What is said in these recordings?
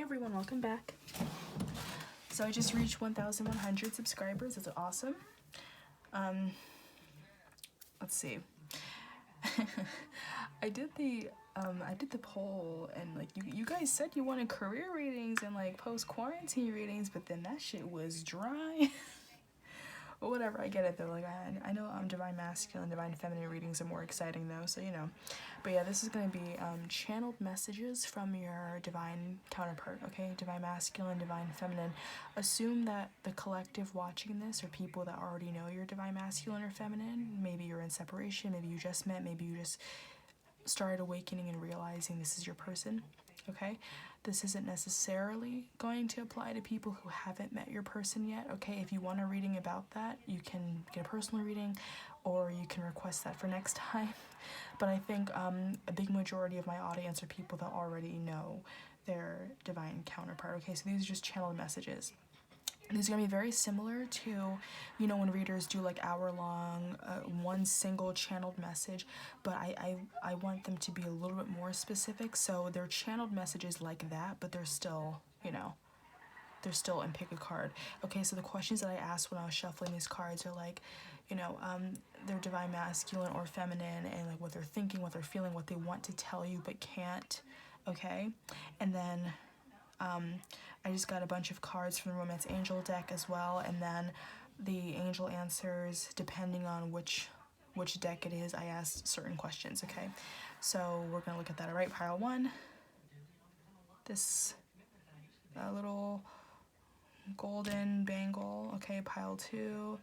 everyone, welcome back. So I just reached 1,100 subscribers. That's awesome. Let's see. I did the poll, and like you guys said you wanted career readings and like post-quarantine readings, but then that shit was dry. But whatever, I get it though. Like I know divine masculine, divine feminine readings are more exciting though, so you know. But yeah, this is gonna be channeled messages from your divine counterpart, okay? Divine masculine, divine feminine. Assume that the collective watching this are people that already know you're divine masculine or feminine. Maybe you're in separation, maybe you just met, maybe you just started awakening and realizing this is your person, okay? This isn't necessarily going to apply to people who haven't met your person yet, okay? If you want a reading about that, you can get a personal reading or you can request that for next time. But I think a big majority of my audience are people that already know their divine counterpart, okay? So these are just channeled messages. These are going to be very similar to, you know, when readers do like hour-long, one single channeled message, but I want them to be a little bit more specific. So they're channeled messages like that, but they're still, you know, they're still and pick a card. Okay, so the questions that I asked when I was shuffling these cards are like, you know, their divine masculine or feminine, and like what they're thinking, what they're feeling, what they want to tell you but can't, okay? And then I just got a bunch of cards from the Romance Angel deck as well, and then the angel answers depending on which deck it is. I asked certain questions, okay? So we're gonna look at that. All right, pile one, this little golden bangle, okay? Pile two,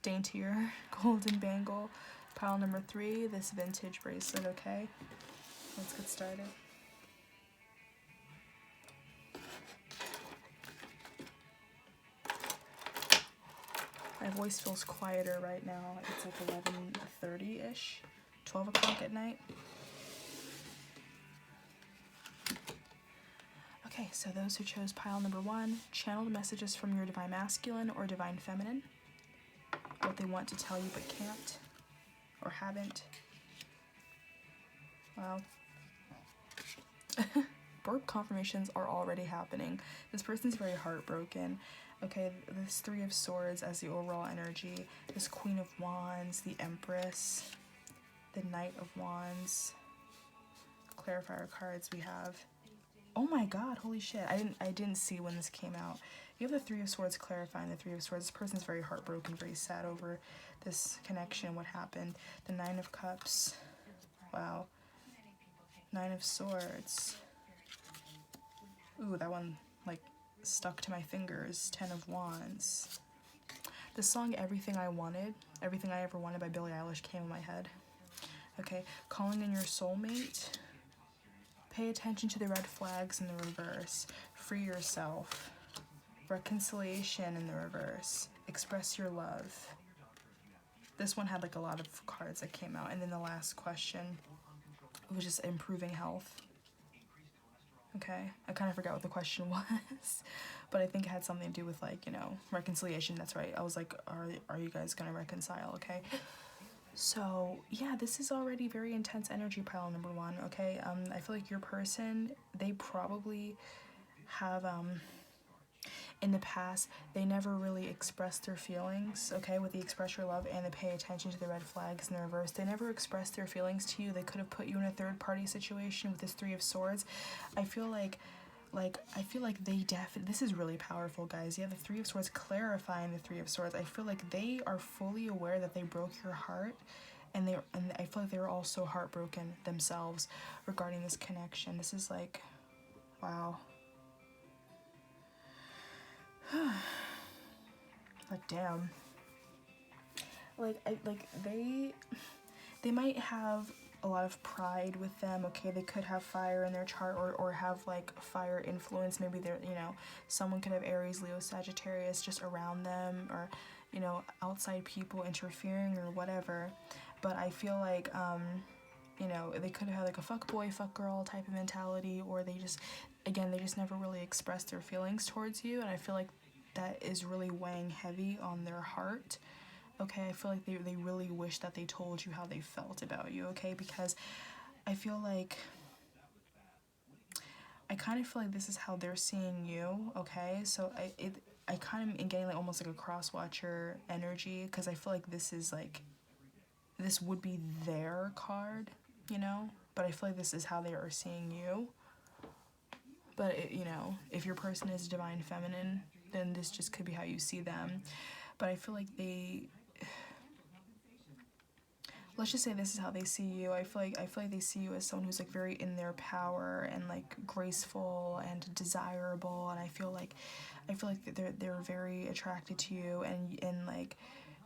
daintier golden bangle. Pile number three, this vintage bracelet, okay? Let's get started. My voice feels quieter right now. It's like 11:30-ish, 12 o'clock at night. Okay, so those who chose pile number one, channeled messages from your divine masculine or divine feminine. What they want to tell you but can't or haven't. Wow. Burp confirmations are already happening. This person's very heartbroken. Okay, this Three of Swords as the overall energy, this Queen of Wands, the Empress, the Knight of Wands. Clarifier cards we have. Oh my god, holy shit. I didn't see when this came out. You have the Three of Swords clarifying the Three of Swords. This person's very heartbroken, very sad over this connection, what happened. The Nine of Cups. Wow. Nine of Swords. Ooh, that one like stuck to my fingers. 10 of Wands. The song Everything I Wanted, Everything I Ever Wanted by Billie Eilish came in my head. Okay, calling in your soulmate. Pay attention to the red flags in the reverse. Free yourself. Reconciliation in the reverse. Express your love. This one had like a lot of cards that came out. And then the last question was just improving health. Okay, I kind of forgot what the question was, but I think it had something to do with like, you know, reconciliation. That's right. I was like, are you guys gonna reconcile? Okay. So yeah, this is already very intense energy, pile number one, okay? I feel like your person, they probably have, in the past, they never really expressed their feelings, okay? With the express your love and the pay attention to the red flags in the reverse. They never expressed their feelings to you. They could have put you in a third party situation with this Three of Swords. I feel like they this is really powerful, guys. You have the Three of Swords clarifying the Three of Swords. I feel like they are fully aware that they broke your heart, and I feel like they were also heartbroken themselves regarding this connection. This is like, wow. Like, damn. They might have a lot of pride with them, okay? They could have fire in their chart or have like fire influence. Maybe they're, you know, someone could have Aries, Leo, Sagittarius just around them, or, you know, outside people interfering or whatever. But I feel like, you know, they could have like a fuck boy, fuck girl type of mentality, or they just never really expressed their feelings towards you. And I feel like that is really weighing heavy on their heart. Okay, I feel like they really wish that they told you how they felt about you, okay? Because I feel like I kind of feel like this is how they're seeing you, okay? So I kind of am getting like almost like a cross-watcher energy, because I feel like this is like, this would be their card, you know? But I feel like this is how they are seeing you. But, you know, if your person is divine feminine, then this just could be how you see them. But I feel like let's just say this is how they see you. I feel like they see you as someone who's like very in their power and like graceful and desirable, and I feel like they're very attracted to you, and like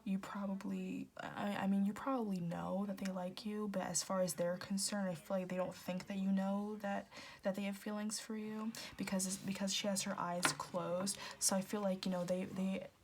you probably, I mean, you probably know that they like you, but as far as they're concerned, I feel like they don't think that you know that they have feelings for you, because she has her eyes closed. So I feel like, you know, they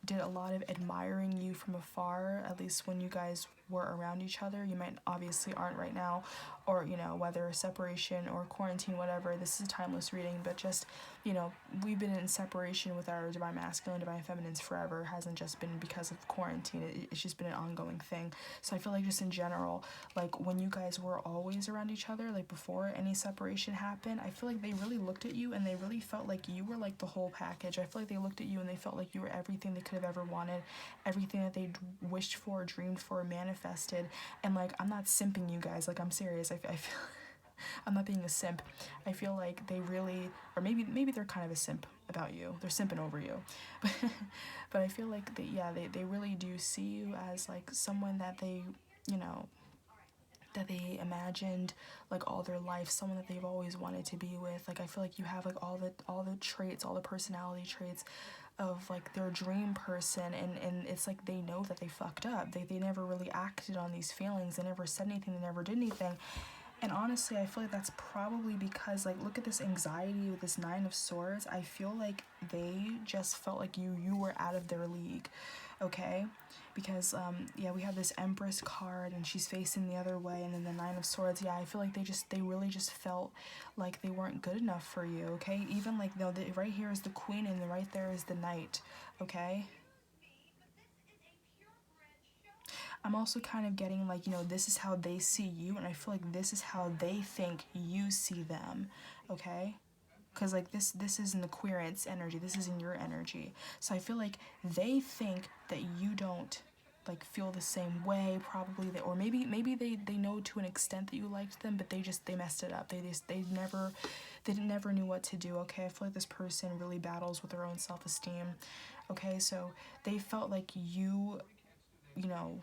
did a lot of admiring you from afar, at least when you guys were around each other. You might obviously aren't right now, or, you know, whether separation or quarantine, whatever. This is a timeless reading, but just, you know, we've been in separation with our divine masculine, divine feminines forever. It hasn't just been because of quarantine. It's just been an ongoing thing. So I feel like just in general, like when you guys were always around each other, like before any separation happened, I feel like they really looked at you and they really felt like you were like the whole package. I feel like they looked at you and they felt like you were everything they could have ever wanted, everything that they wished for, dreamed for, manifested. And like, I'm not simping you guys, like I'm serious. I feel I'm not being a simp. I feel like they really, or maybe they're kind of a simp about you. They're simping over you. But I feel like they really do see you as like someone that they, you know, that they imagined like all their life, someone that they've always wanted to be with. Like I feel like you have like all the traits, all the personality traits of like their dream person, and it's like they know that they fucked up. They never really acted on these feelings. They never said anything, they never did anything. And honestly, I feel like that's probably because, like, look at this anxiety with this 9 of Swords. I feel like they just felt like you were out of their league, okay? Because, yeah, we have this Empress card, and she's facing the other way, and then the 9 of Swords. Yeah, I feel like they really just felt like they weren't good enough for you, okay? Even, like, no, right here is the Queen, and right there is the Knight, okay? I'm also kind of getting like, you know, this is how they see you, and I feel like this is how they think you see them, okay? Because like this is in the queerance energy, this is in your energy. So I feel like they think that you don't like feel the same way, probably, or maybe they know to an extent that you liked them, but they messed it up. They never knew what to do, okay? I feel like this person really battles with their own self-esteem, okay? So they felt like you know,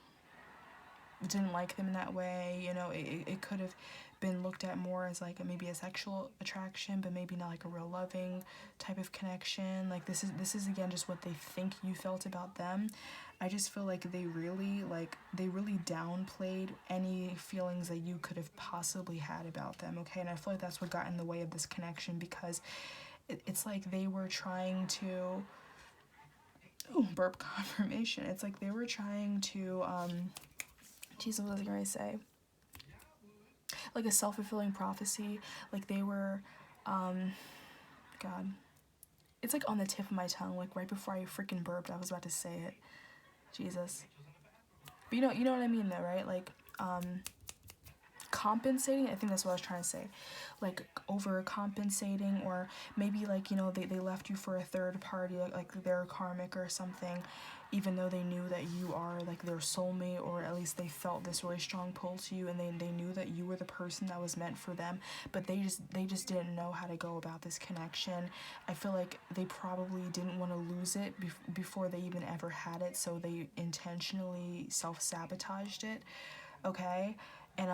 didn't like them in that way. You know, it could have been looked at more as like maybe a sexual attraction, but maybe not like a real loving type of connection. Like this is again just what they think you felt about them. I just feel like they really downplayed any feelings that you could have possibly had about them, okay? And I feel like that's what got in the way of this connection, because it's like they were trying to, oh, burp confirmation. It's like they were trying to Jesus, what was I gonna say? Like a self-fulfilling prophecy. Like they were, God. It's like on the tip of my tongue, like right before I freaking burped, I was about to say it. Jesus. But you know what I mean though, right? Like, compensating, I think that's what I was trying to say. Like overcompensating, or maybe like, you know, they left you for a third party, like they're karmic or something, even though they knew that you are like their soulmate, or at least they felt this really strong pull to you, and they knew that you were the person that was meant for them, but they just didn't know how to go about this connection. I feel like they probably didn't want to lose it before they even ever had it, so they intentionally self-sabotaged it, okay? And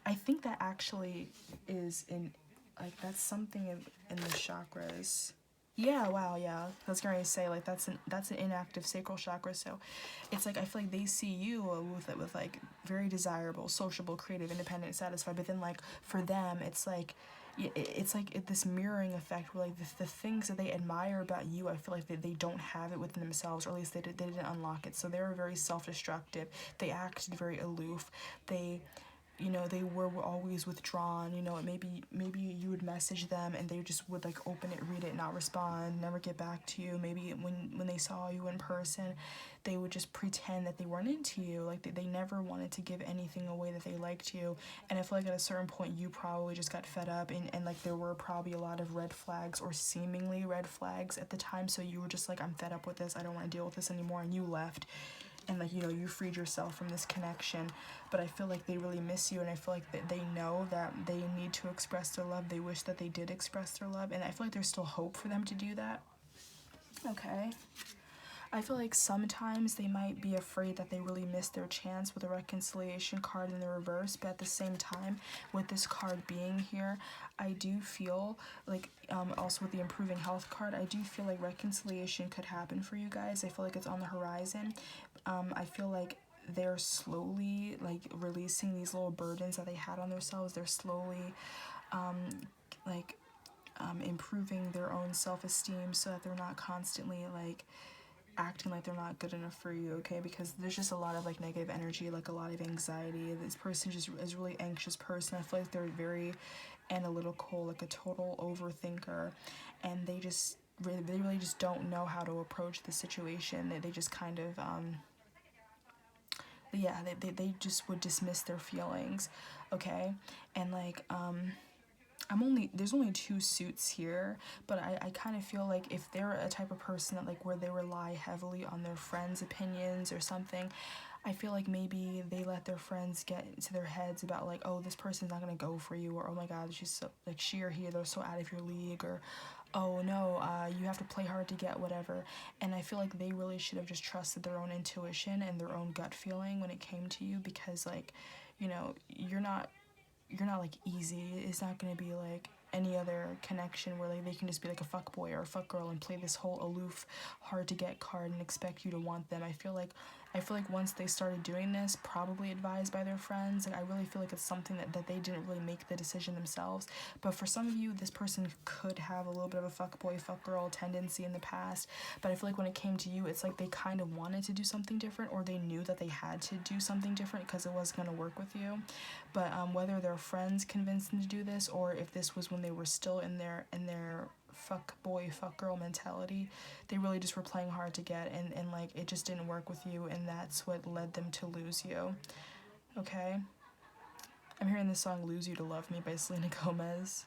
I think that actually is in, like, that's something in the chakras. Yeah, wow, yeah. I was going to say, like, that's an inactive sacral chakra, so it's like I feel like they see you with like very desirable, sociable, creative, independent, satisfied, but then like for them it's like this mirroring effect where like the things that they admire about you, I feel like they don't have it within themselves, or at least they didn't unlock it. So they were very self-destructive. They acted very aloof. They you know, they were always withdrawn. You know, maybe you would message them and they just would like open it, read it, not respond, never get back to you. Maybe when they saw you in person, they would just pretend that they weren't into you, like they never wanted to give anything away that they liked you. And I feel like at a certain point you probably just got fed up, and like there were probably a lot of red flags or seemingly red flags at the time, so you were just like, I'm fed up with this, I don't want to deal with this anymore, and you left. And like, you know, you freed yourself from this connection. But I feel like they really miss you, and I feel like that they know that they need to express their love. They wish that they did express their love, and I feel like there's still hope for them to do that. Okay. I feel like sometimes they might be afraid that they really missed their chance with a reconciliation card in the reverse, but at the same time, with this card being here, I do feel like, also with the improving health card, I do feel like reconciliation could happen for you guys. I feel like it's on the horizon. I feel like they're slowly like releasing these little burdens that they had on themselves. They're slowly improving their own self-esteem so that they're not constantly like acting like they're not good enough for you, okay? Because there's just a lot of like negative energy, like a lot of anxiety. This person just is a really anxious person. I feel like they're very analytical, like a total overthinker, and they really just don't know how to approach the situation. They just kind of they just would dismiss their feelings, okay? And like there's only 2 suits here, but I kind of feel like if they're a type of person that like where they rely heavily on their friends' opinions or something, I feel like maybe they let their friends get into their heads about like, oh, this person's not gonna go for you, or oh my god, she's so like, she or he, they're so out of your league, or oh no, you have to play hard to get whatever. And I feel like they really should have just trusted their own intuition and their own gut feeling when it came to you, because like, you know, you're not like easy. It's not gonna be like any other connection where like they can just be like a fuck boy or a fuck girl and play this whole aloof, hard to get card and expect you to want them. I feel like once they started doing this, probably advised by their friends, like I really feel like it's something that they didn't really make the decision themselves. But for some of you, this person could have a little bit of a fuck boy, fuck girl tendency in the past. But I feel like when it came to you, it's like they kind of wanted to do something different, or they knew that they had to do something different because it wasn't gonna work with you. But whether their friends convinced them to do this, or if this was when they were still in their fuck boy, fuck girl mentality, they really just were playing hard to get, and like it just didn't work with you, and that's what led them to lose you. Okay? I'm hearing the song Lose You to Love Me by Selena Gomez.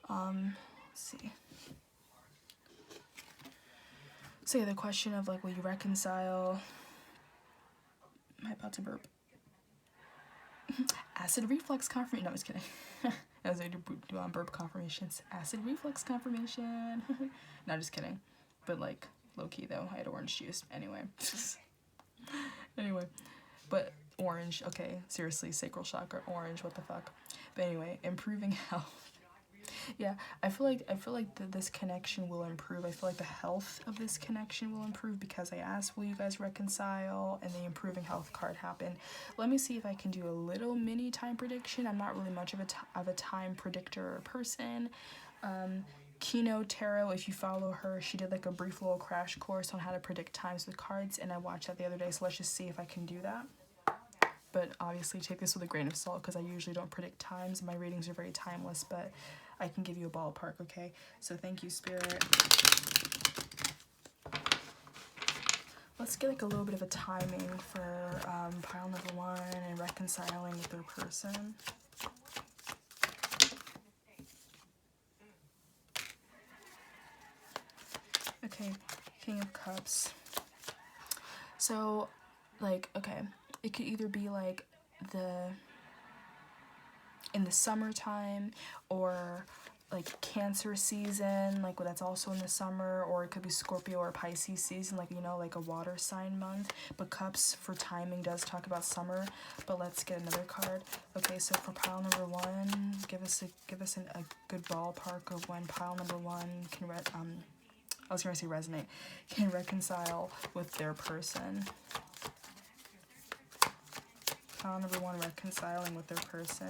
Let's see. So yeah, the question of like, will you reconcile? Am I about to burp? Acid reflux confirmation. No, I was kidding. As I do on burp confirmations. Acid reflux confirmation. No, just kidding. But like, low key though, I had orange juice. Anyway. But orange, okay, seriously, sacral chakra, orange, what the fuck. But anyway, improving health. Yeah, I feel like this connection will improve. I feel like the health of this connection will improve because I asked, will you guys reconcile? And the improving health card happened. Let me see if I can do a little mini time prediction. I'm not really much of a time predictor person. Kino Tarot, if you follow her, she did like a brief little crash course on how to predict times with cards, and I watched that the other day, so let's just see if I can do that. But obviously take this with a grain of salt because I usually don't predict times. My readings are very timeless, but I can give you a ballpark, okay? So thank you, Spirit. Let's get like a little bit of a timing for pile number 1 and reconciling with their person. Okay, King of Cups. So, like, okay, it could either be like in the summertime, or like Cancer season, like that's also in the summer, or it could be Scorpio or Pisces season, like, you know, like a water sign month. But Cups for timing does talk about summer. But let's get another card. Okay, so for pile number 1, give us a good ballpark of when pile number 1 can I was gonna say resonate, can reconcile with their person. Pile number 1, reconciling with their person.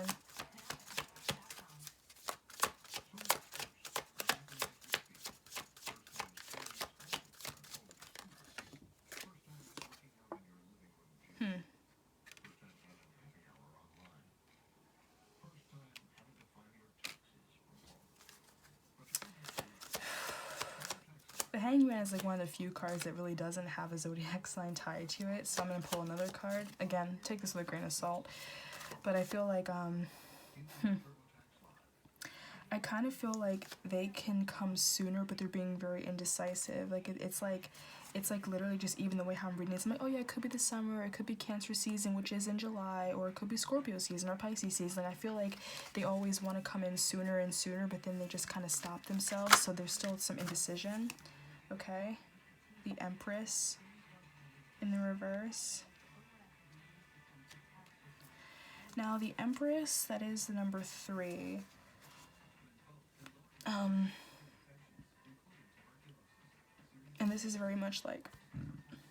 Hangman is like one of the few cards that really doesn't have a zodiac sign tied to it, so I'm gonna pull another card. Again, take this with a grain of salt, but I feel like I kind of feel like they can come sooner, but they're being very indecisive. Like it's like literally just even the way how I'm reading it. I'm like, oh yeah, it could be the summer, it could be Cancer season, which is in July, or it could be Scorpio season or Pisces season. I feel like they always want to come in sooner and sooner, but then they just kind of stop themselves. So there's still some indecision. Okay, the Empress in the reverse. Now the Empress, that is the number 3. And this is very much like,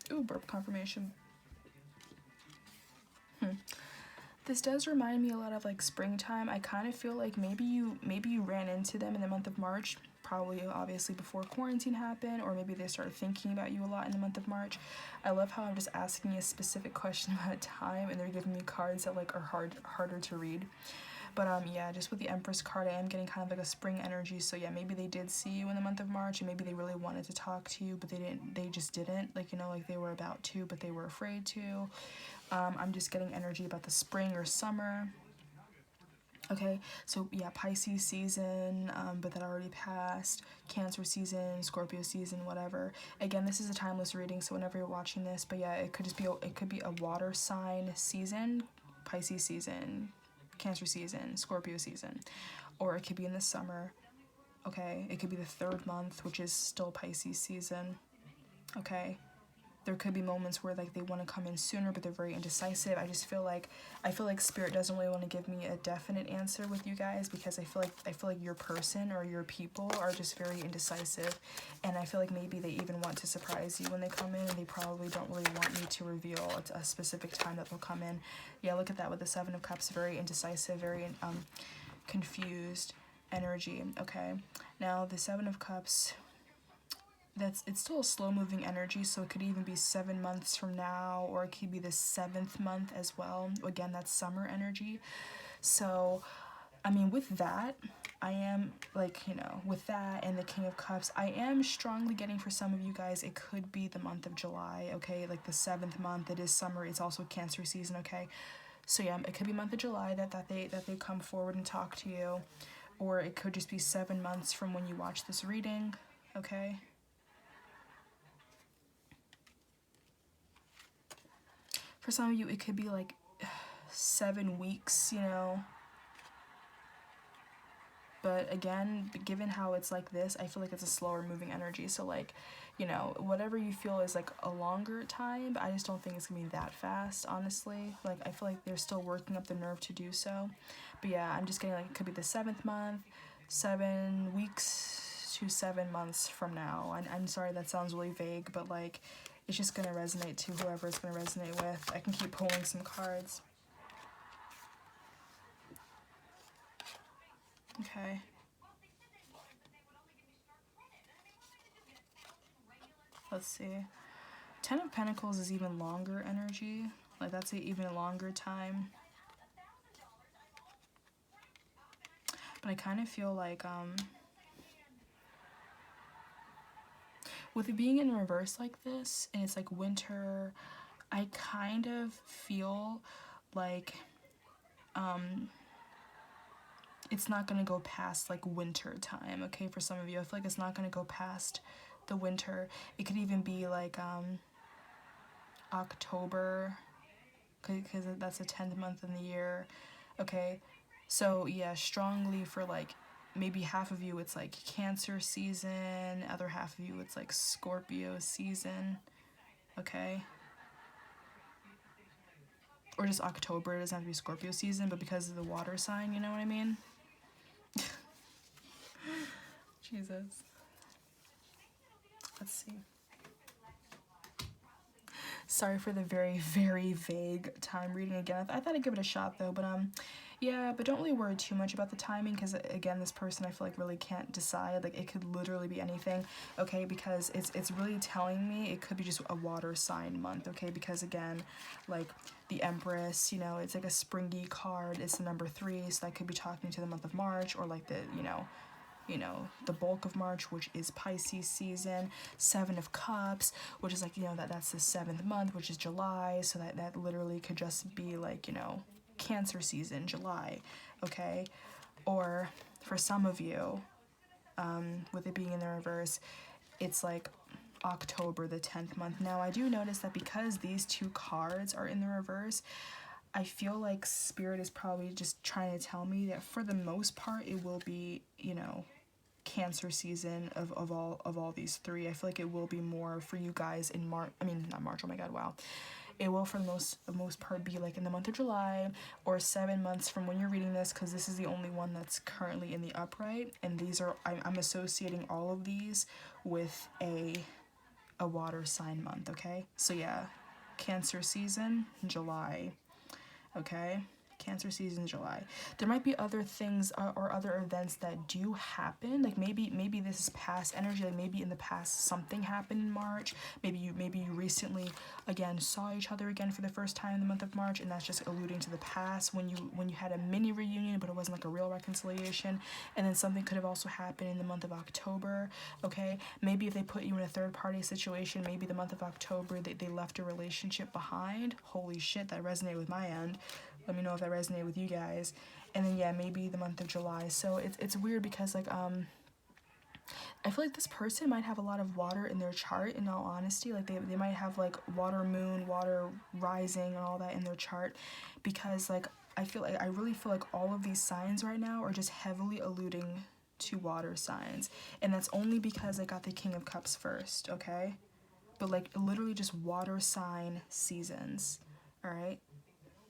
ooh, burp confirmation. This does remind me a lot of like springtime. I kind of feel like maybe you ran into them in the month of March, probably obviously before quarantine happened, or maybe they started thinking about you a lot in the month of March. I love how I'm just asking a specific question about time and they're giving me cards that like are harder to read. But yeah, just with the Empress card, I am getting kind of like a spring energy. So yeah, maybe they did see you in the month of March, and maybe they really wanted to talk to you, but they just didn't. Like, you know, like they were about to, but they were afraid to. I'm just getting energy about the spring or summer. Okay, so yeah, Pisces season, but that already passed. Cancer season, Scorpio season, whatever. Again, this is a timeless reading, so whenever you're watching this, but yeah, it could be a water sign season, Pisces season, Cancer season, Scorpio season, or it could be in the summer. Okay, it could be the 3rd month, which is still Pisces season. Okay, there could be moments where like they want to come in sooner, but they're very indecisive. I feel like Spirit doesn't really want to give me a definite answer with you guys, because I feel like your person or your people are just very indecisive, and I feel like maybe they even want to surprise you when they come in, and they probably don't really want me to reveal a specific time that they'll come in. Yeah, look at that with the 7 of Cups, very indecisive, very confused energy. Okay, now the 7 of Cups, it's still a slow moving energy, so it could even be 7 months from now, or it could be the 7th month as well. Again, that's summer energy. So I mean, with that, I am like, you know, with that and the King of Cups, I am strongly getting, for some of you guys, it could be the month of July. Okay, like the 7th month, it is summer, it's also Cancer season. Okay, so yeah, it could be month of July that they come forward and talk to you, or it could just be 7 months from when you watch this reading. Okay, for some of you, it could be like 7 weeks, you know. But again, given how it's like this, I feel like it's a slower moving energy. So like, you know, whatever you feel is like a longer time, but I just don't think it's gonna be that fast, honestly. Like, I feel like they're still working up the nerve to do so. But yeah, I'm just getting like, it could be the 7th month, 7 weeks to 7 months from now. And I'm sorry, that sounds really vague, but like, it's just gonna resonate to whoever it's gonna resonate with. I can keep pulling some cards. Okay. Let's see. 10 of Pentacles is even longer energy. Like, that's even a longer time. But I kind of feel like, with it being in reverse like this, and it's like winter, I kind of feel like, it's not going to go past like winter time. Okay, for some of you, I feel like it's not going to go past the winter. It could even be like October, because that's the 10th month in the year. Okay, so yeah, strongly for like maybe half of you it's like Cancer season, other half of you it's like Scorpio season. Okay, or just October. It doesn't have to be Scorpio season, but because of the water sign, you know what I mean. Jesus. Let's see. Sorry for the very, very vague time reading again. I thought I'd give it a shot though, but yeah, but don't really worry too much about the timing, because again, this person I feel like really can't decide. Like, it could literally be anything, okay, because it's really telling me it could be just a water sign month, okay, because again, like the Empress, you know, it's like a springy card, it's the number 3, so that could be talking to the month of March, or like the, you know, you know, the bulk of March, which is Pisces season. Seven of Cups, which is like, you know, that's the 7th month, which is July. So that literally could just be like, you know, Cancer season, July, okay? Or for some of you, with it being in the reverse, it's like October, the 10th month. Now, I do notice that because these two cards are in the reverse, I feel like Spirit is probably just trying to tell me that for the most part, it will be, you know, Cancer season of all these three. I feel like it will be more for you guys in March. I mean, not March. Oh my God, wow. It will for the most part be like in the month of July or 7 months from when you're reading this, because this is the only one that's currently in the upright, and these are I'm associating all of these with a water sign month. Okay, so yeah, Cancer season, July. Okay, Cancer season, July. There might be other things or other events that do happen. Like maybe this is past energy. Like maybe in the past something happened in March. Maybe you recently again saw each other again for the first time in the month of March, and that's just alluding to the past when you had a mini reunion, but it wasn't like a real reconciliation. And then something could have also happened in the month of October. Okay, maybe if they put you in a third party situation, maybe the month of October they left a relationship behind. Holy shit, that resonated with my end. Let me know if that resonated with you guys. And then yeah, maybe the month of July. So it's weird because like I feel like this person might have a lot of water in their chart, in all honesty. Like they might have like water moon, water rising, and all that in their chart, because like I really feel like all of these signs right now are just heavily alluding to water signs. And that's only because I got the King of Cups first, okay? But like literally just water sign seasons, all right?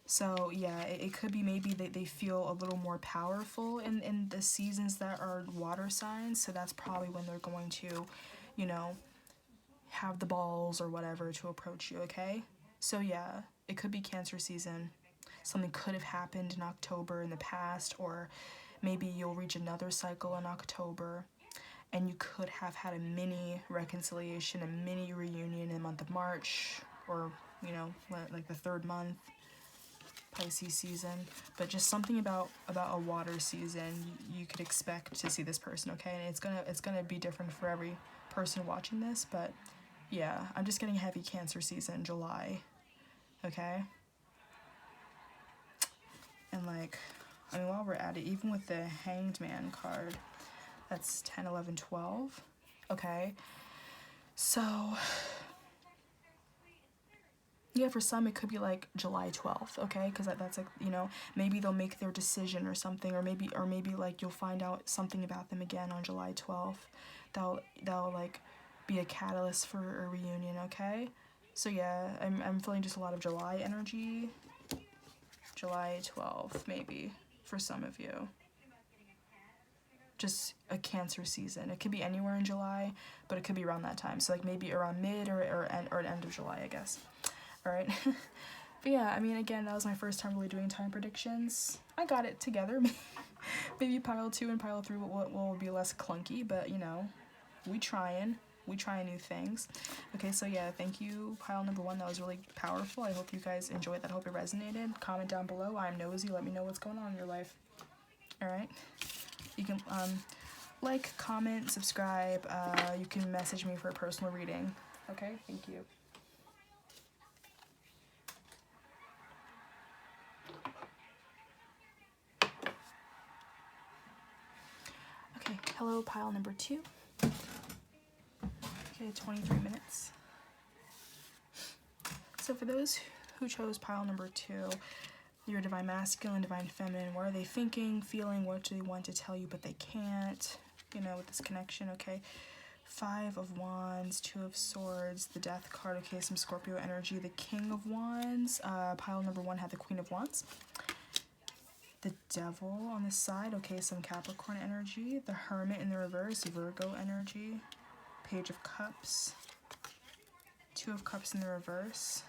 So yeah, it could be maybe they feel a little more powerful in the seasons that are water signs. So that's probably when they're going to, you know, have the balls or whatever to approach you, okay? So yeah, it could be Cancer season. Something could have happened in October in the past, or maybe you'll reach another cycle in October, and you could have had a mini reconciliation, a mini reunion in the month of March, or, you know, like the 3rd month. Pisces season, but just something about a water season you could expect to see this person, okay? And it's gonna be different for every person watching this, but yeah, I'm just getting heavy Cancer season, July, okay? And like, I mean, while we're at it, even with the Hanged Man card, that's 10, 11, 12, okay? So yeah, for some, it could be like July 12th, okay? Because that's like, you know, maybe they'll make their decision or something, or maybe like you'll find out something about them again on July 12th. That'll like be a catalyst for a reunion, okay? So yeah, I'm feeling just a lot of July energy. July 12th, maybe, for some of you. Just a Cancer season. It could be anywhere in July, but it could be around that time. So like maybe around mid or end of July, I guess. All right. But yeah, I mean, again, that was my first time really doing time predictions. I got it together. Maybe pile 2 and pile 3 will be less clunky, but you know, we trying new things. Okay, so yeah, thank you, pile number 1. That was really powerful. I hope you guys enjoyed that. I hope it resonated. Comment down below. I'm nosy. Let me know what's going on in your life. All right. You can like, comment, subscribe. You can message me for a personal reading. Okay, thank you. Okay, hello, pile number 2. Okay, 23 minutes. So for those who chose pile number 2, your divine masculine, divine feminine, what are they thinking, feeling, what do they want to tell you but they can't, you know, with this connection, okay? 5 of Wands, 2 of Swords, the Death card, okay, some Scorpio energy, the King of Wands, pile number 1 had the Queen of Wands. The Devil on the side, okay, some Capricorn energy. The Hermit in the reverse, Virgo energy. Page of Cups. 2 of Cups in the reverse.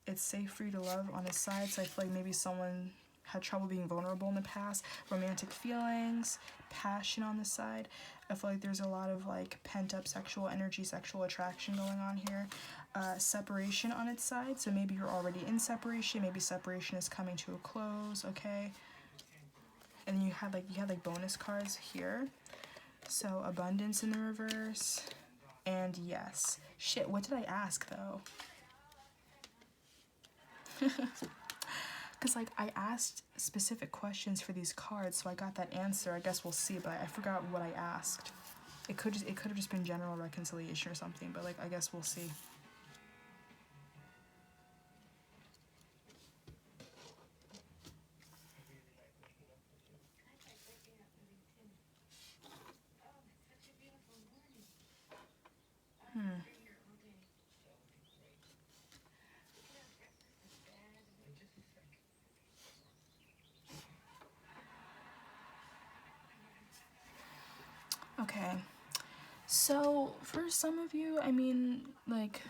It's safe for you to love on the side, so I feel like maybe someone had trouble being vulnerable in the past. Romantic feelings, passion on the side. I feel like there's a lot of like pent-up sexual energy, sexual attraction going on here. Separation on its side, so maybe you're already in separation, maybe separation is coming to a close, okay? And you had like bonus cards here. So abundance in the reverse, and yes. Shit, what did I ask though? Because like I asked specific questions for these cards, so I got that answer. I guess we'll see, but I forgot what I asked. It could have just been general reconciliation or something, but like I guess we'll see. Okay. So for some of you, I mean, like,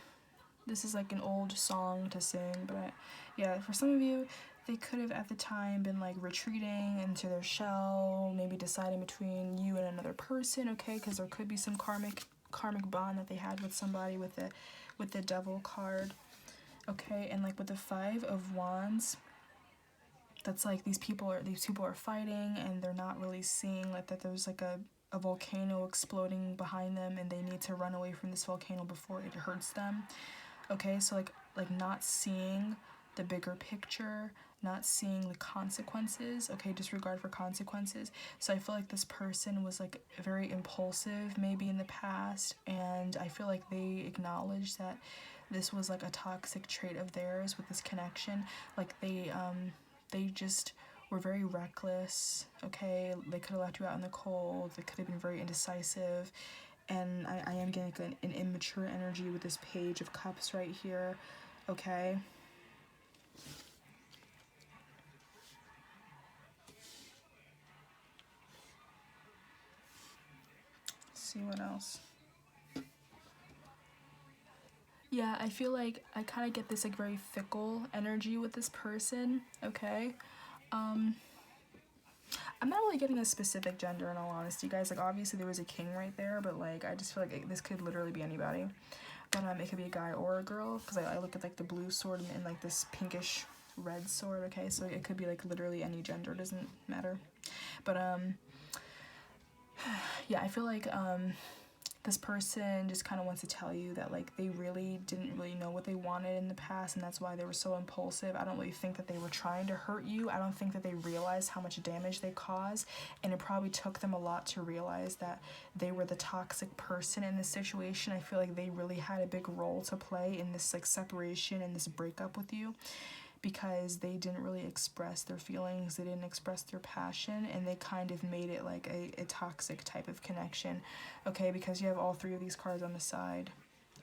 this is like an old song to sing, but yeah, for some of you, they could have at the time been like retreating into their shell, maybe deciding between you and another person, okay? Because there could be some karmic bond that they had with somebody with the devil card, okay? And like with the 5 of Wands, that's like these people are fighting, and they're not really seeing like that there's like a volcano exploding behind them, and they need to run away from this volcano before it hurts them. Okay, so like not seeing the bigger picture, not seeing the consequences, okay, disregard for consequences. So I feel like this person was like very impulsive maybe in the past, and I feel like they acknowledged that this was like a toxic trait of theirs with this connection. Like they just were very reckless, okay? They could have left you out in the cold. They could have been very indecisive. And I am getting like an immature energy with this Page of Cups right here, okay? Let's see what else. Yeah, I feel like I kind of get this like very fickle energy with this person, okay? I'm not really getting a specific gender in all honesty, guys. Like obviously there was a king right there, but like I just feel like this could literally be anybody. But it could be a guy or a girl, because I look at like the blue sword and like this pinkish red sword, okay? So it could be like literally any gender, doesn't matter. But yeah, I feel like this person just kind of wants to tell you that like they really didn't really know what they wanted in the past, and that's why they were so impulsive. I don't really think that they were trying to hurt you. I don't think that they realized how much damage they caused, and it probably took them a lot to realize that they were the toxic person in this situation. I feel like they really had a big role to play in this like separation and this breakup with you, because they didn't really express their feelings, they didn't express their passion, and they kind of made it like a toxic type of connection, okay? Because you have all 3 of these cards on the side.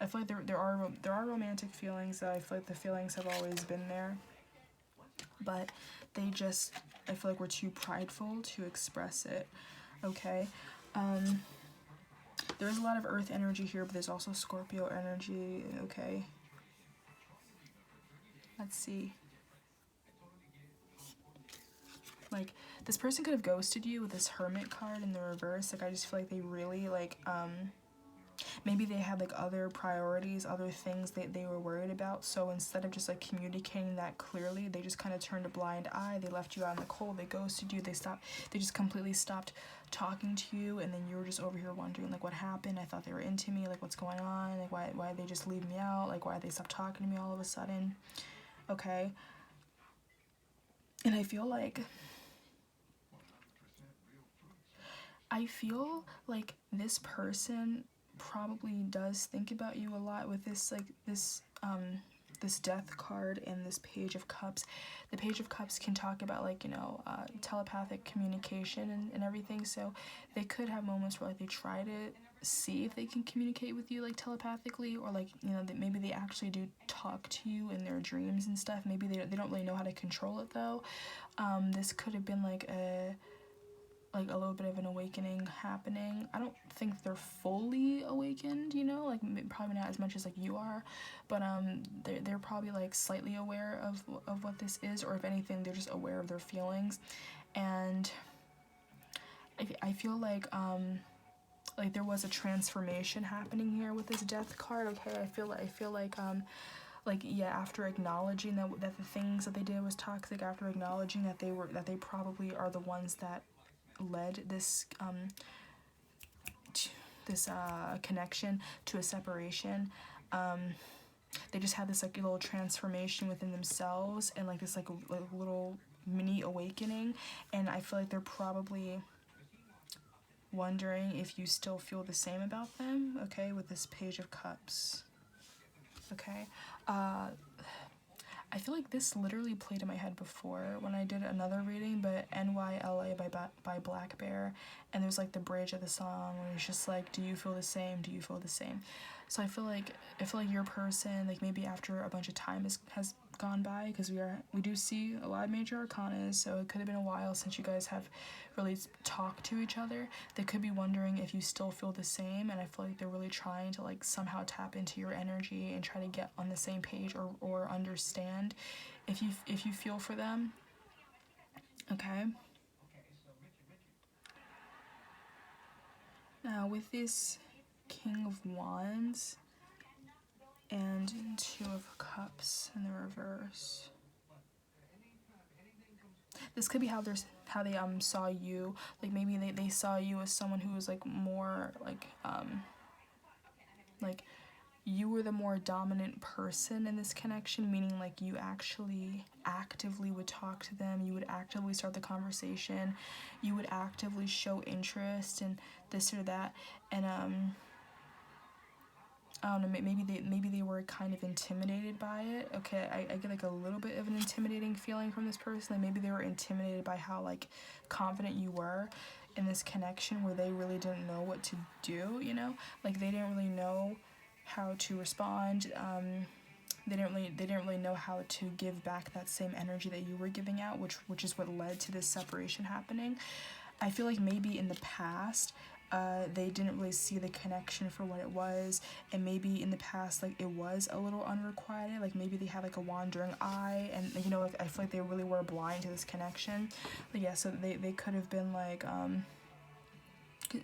I feel like there are romantic feelings, though. I feel like the feelings have always been there, but they just, I feel like we're too prideful to express it, okay? There's a lot of Earth energy here, but there's also Scorpio energy, okay? Let's see. Like, this person could have ghosted you with this Hermit card in the reverse. Like, I just feel like they really, like, maybe they had, like, other priorities, other things that they were worried about. So instead of just, like, communicating that clearly, they just kind of turned a blind eye. They left you out in the cold. They ghosted you. They just completely stopped talking to you. And then you were just over here wondering, like, what happened? I thought they were into me. Like, what's going on? Like, why did they just leave me out? Like, why did they stop talking to me all of a sudden? Okay. And I feel like this person probably does think about you a lot with this, like, this Death card and this Page of Cups. The Page of Cups can talk about, like, you know, telepathic communication and everything, so they could have moments where, like, they try to see if they can communicate with you, like, telepathically, or, like, you know, that maybe they actually do talk to you in their dreams and stuff. Maybe they don't really know how to control it, though. This could have been, like, a little bit of an awakening happening. I don't think they're fully awakened, you know, like probably not as much as like you are, but they're probably like slightly aware of what this is, or if anything, they're just aware of their feelings. And I feel like there was a transformation happening here with this Death card, okay? I feel like like, yeah, after acknowledging that the things that they did was toxic, after acknowledging that they probably are the ones that led this connection to a separation, they just had this like little transformation within themselves, and like this like little mini awakening. And I feel like they're probably wondering if you still feel the same about them, okay, with this Page of Cups. Okay, I feel like this literally played in my head before when I did another reading, but NYLA by Black Bear, and there's like the bridge of the song where it's just like, do you feel the same? Do you feel the same? So I feel like your person, like maybe after a bunch of time has gone by, because we do see a lot of major arcanas, so it could have been a while since you guys have really talked to each other. They could be wondering if you still feel the same, and I feel like they're really trying to like somehow tap into your energy and try to get on the same page, or understand if you feel for them. Okay. Now with this King of Wands and Two of Cups in the reverse, this could be how they saw you. Like maybe they saw you as someone who was like more like you were the more dominant person in this connection, meaning like you actually actively would talk to them, you would actively start the conversation, you would actively show interest in this or that. And I don't know, maybe they were kind of intimidated by it. Okay, I get like a little bit of an intimidating feeling from this person. Like maybe they were intimidated by how like confident you were in this connection, where they really didn't know what to do, you know? Like they didn't really know how to respond. They didn't really know how to give back that same energy that you were giving out, which is what led to this separation happening. I feel like maybe in the past, they didn't really see the connection for what it was, and maybe in the past, like, it was a little unrequited. Like maybe they had like a wandering eye, and you know, like, I feel like they really were blind to this connection. But yeah, so they could have been like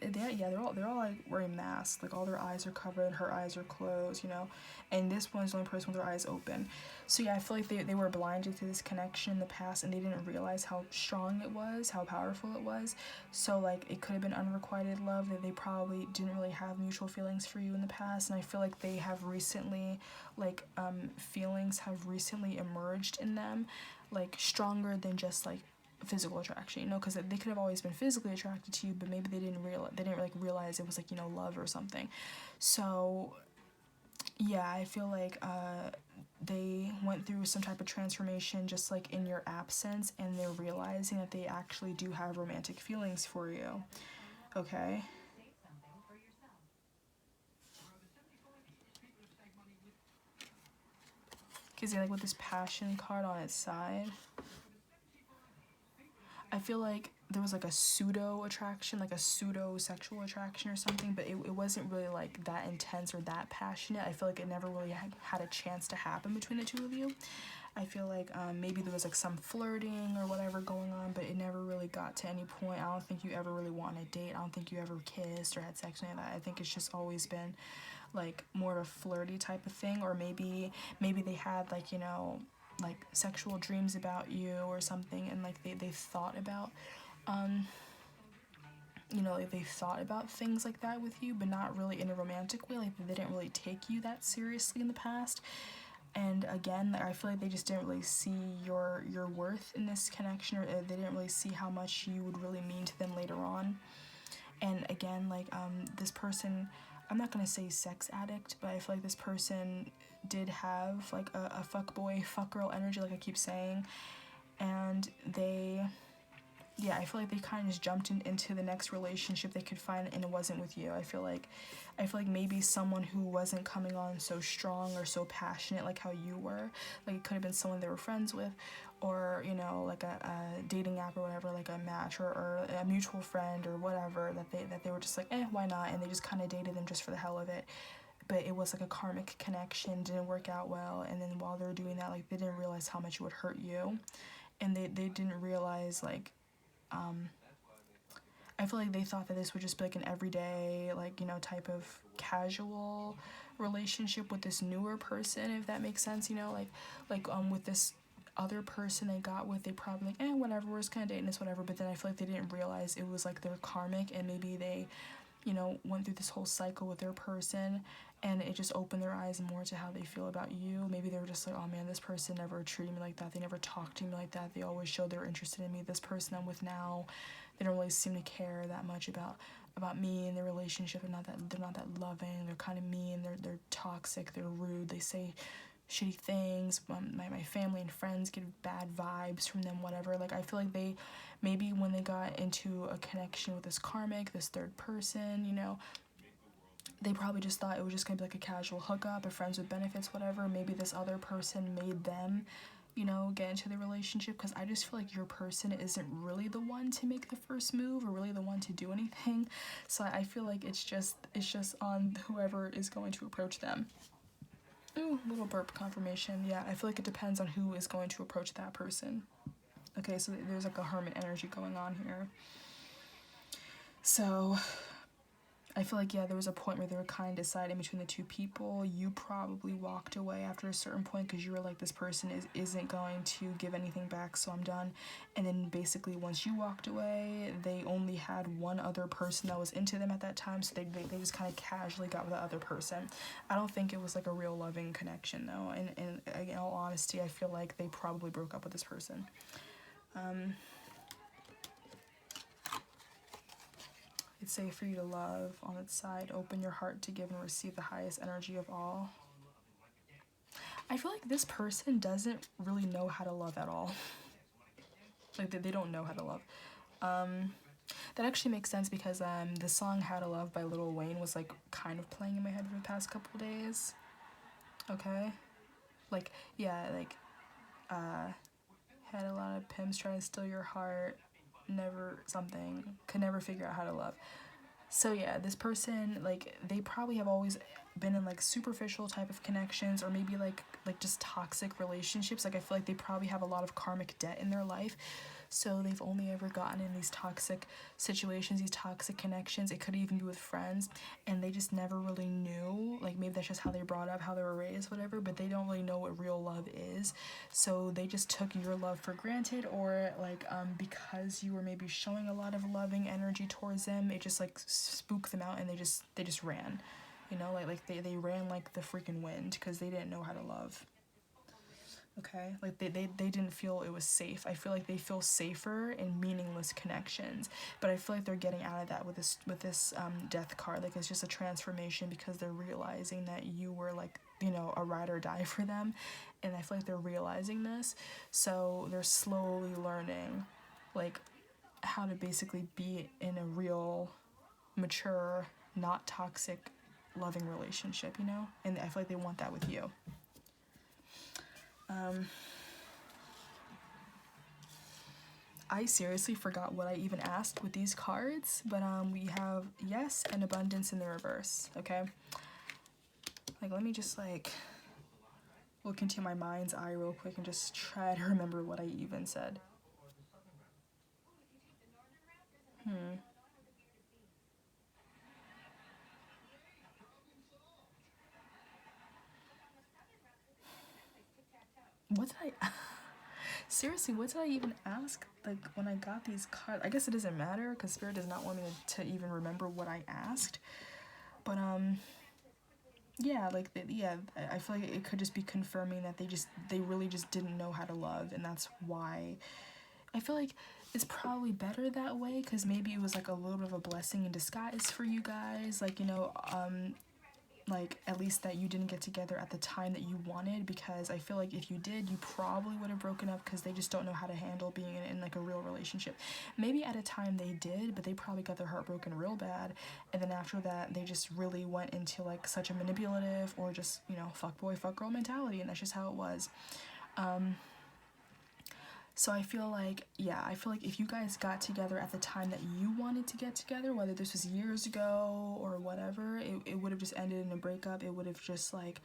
they're all like wearing masks, like all their eyes are covered, her eyes are closed, you know, and this one's the only person with their eyes open. So yeah, I feel like they were blinded to this connection in the past, and they didn't realize how strong it was, how powerful it was. So like it could have been unrequited love, that they probably didn't really have mutual feelings for you in the past. And I feel like they have recently, like feelings have recently emerged in them, like stronger than just like physical attraction, you know, because they could have always been physically attracted to you, but maybe they didn't realize it was like, you know, love or something. So yeah, I feel like they went through some type of transformation just like in your absence, and they're realizing that they actually do have romantic feelings for you. Okay. Because yeah, like with this Passion card on its side, I feel like there was like a pseudo attraction, like a pseudo sexual attraction or something, but it wasn't really like that intense or that passionate. I feel like it never really had a chance to happen between the two of you. I feel like maybe there was like some flirting or whatever going on, but it never really got to any point. I don't think you ever really went on a date. I don't think you ever kissed or had sex or any of that. I think it's just always been like more of a flirty type of thing, or maybe they had like, you know, like sexual dreams about you or something, and like they thought about you know, like they thought about things like that with you, but not really in a romantic way. Like they didn't really take you that seriously in the past. And again, I feel like they just didn't really see your worth in this connection, or they didn't really see how much you would really mean to them later on. And again, like this person, I'm not gonna say sex addict, but I feel like this person did have like a fuckboy, fuck girl energy, like I keep saying, and they, yeah, I feel like they kind of just jumped into the next relationship they could find, and it wasn't with you. I feel like maybe someone who wasn't coming on so strong or so passionate like how you were. Like it could have been someone they were friends with, or you know, like a dating app or whatever, like a Match, or a mutual friend or whatever, that they were just like, why not, and they just kind of dated them just for the hell of it. But it was like a karmic connection, didn't work out well, and then while they were doing that, like they didn't realize how much it would hurt you, and they didn't realize like I feel like they thought that this would just be like an everyday, like, you know, type of casual relationship with this newer person, if that makes sense, you know, with this other person they got with, they probably like, whatever, we're just kind of dating this, whatever. But then I feel like they didn't realize it was like their karmic, and maybe they, you know, went through this whole cycle with their person, and it just opened their eyes more to how they feel about you. Maybe they were just like, oh man, this person never treated me like that, they never talked to me like that, they always showed they were interested in me. This person I'm with now, they don't really seem to care that much about me and their relationship. They're not that loving, they're kind of mean, they're toxic, they're rude, they say shitty things. My family and friends get bad vibes from them, whatever. Like, I feel like they, maybe when they got into a connection with this karmic, this third person, you know, they probably just thought it was just gonna be like a casual hookup, a friends with benefits, whatever. Maybe this other person made them, you know, get into the relationship, because I just feel like your person isn't really the one to make the first move or really the one to do anything. So I feel like it's just on whoever is going to approach them. Ooh, little burp confirmation. Yeah, I feel like it depends on who is going to approach that person. Okay, so there's like a hermit energy going on here. So I feel like, yeah, there was a point where they were kind of deciding between the two people. You probably walked away after a certain point because you were like, this person isn't going to give anything back, so I'm done. And then basically once you walked away, they only had one other person that was into them at that time, so they just kind of casually got with the other person. I don't think it was like a real loving connection though, and in all honesty, I feel like they probably broke up with this person. It's safe for you to love on its side. Open your heart to give and receive the highest energy of all. I feel like this person doesn't really know how to love at all. Like, they don't know how to love. That actually makes sense because the song How to Love by Lil Wayne was like kind of playing in my head for the past couple days. Okay? Like, yeah, like, had a lot of pimps trying to steal your heart, could never figure out how to love. So yeah, this person, like, they probably have always been in like superficial type of connections, or maybe like just toxic relationships. Like, I feel like they probably have a lot of karmic debt in their life, so they've only ever gotten in these toxic situations, these toxic connections. It could even be with friends, and they just never really knew. Like, maybe that's just how they brought up, how they were raised, whatever, but they don't really know what real love is. So they just took your love for granted, or like because you were maybe showing a lot of loving energy towards them, it just like spooked them out, and they just ran. You know, like they ran like the freaking wind because they didn't know how to love. Okay, like they didn't feel it was safe. I feel like they feel safer in meaningless connections, but I feel like they're getting out of that with this death card. Like, it's just a transformation because they're realizing that you were like, you know, a ride or die for them, and I feel like they're realizing this, so they're slowly learning like how to basically be in a real, mature, not toxic, loving relationship, you know? And I feel like they want that with you. I seriously forgot what I even asked with these cards, but we have yes and abundance in the reverse, okay? Like, let me just like look into my mind's eye real quick and just try to remember what I even said. What did I seriously, what did I even ask, like, when I got these cards? I guess it doesn't matter because Spirit does not want me to even remember what I asked. But yeah, like, I feel like it could just be confirming that they really just didn't know how to love, and that's why I feel like it's probably better that way, because maybe it was like a little bit of a blessing in disguise for you guys, like, you know, like, at least that you didn't get together at the time that you wanted, because I feel like if you did, you probably would have broken up because they just don't know how to handle being in like a real relationship. Maybe at a time they did, but they probably got their heart broken real bad, and then after that they just really went into like such a manipulative, or just, you know, fuck boy fuck girl mentality, and that's just how it was. So I feel like, yeah, I feel like if you guys got together at the time that you wanted to get together, whether this was years ago or whatever, it would have just ended in a breakup. It would have just like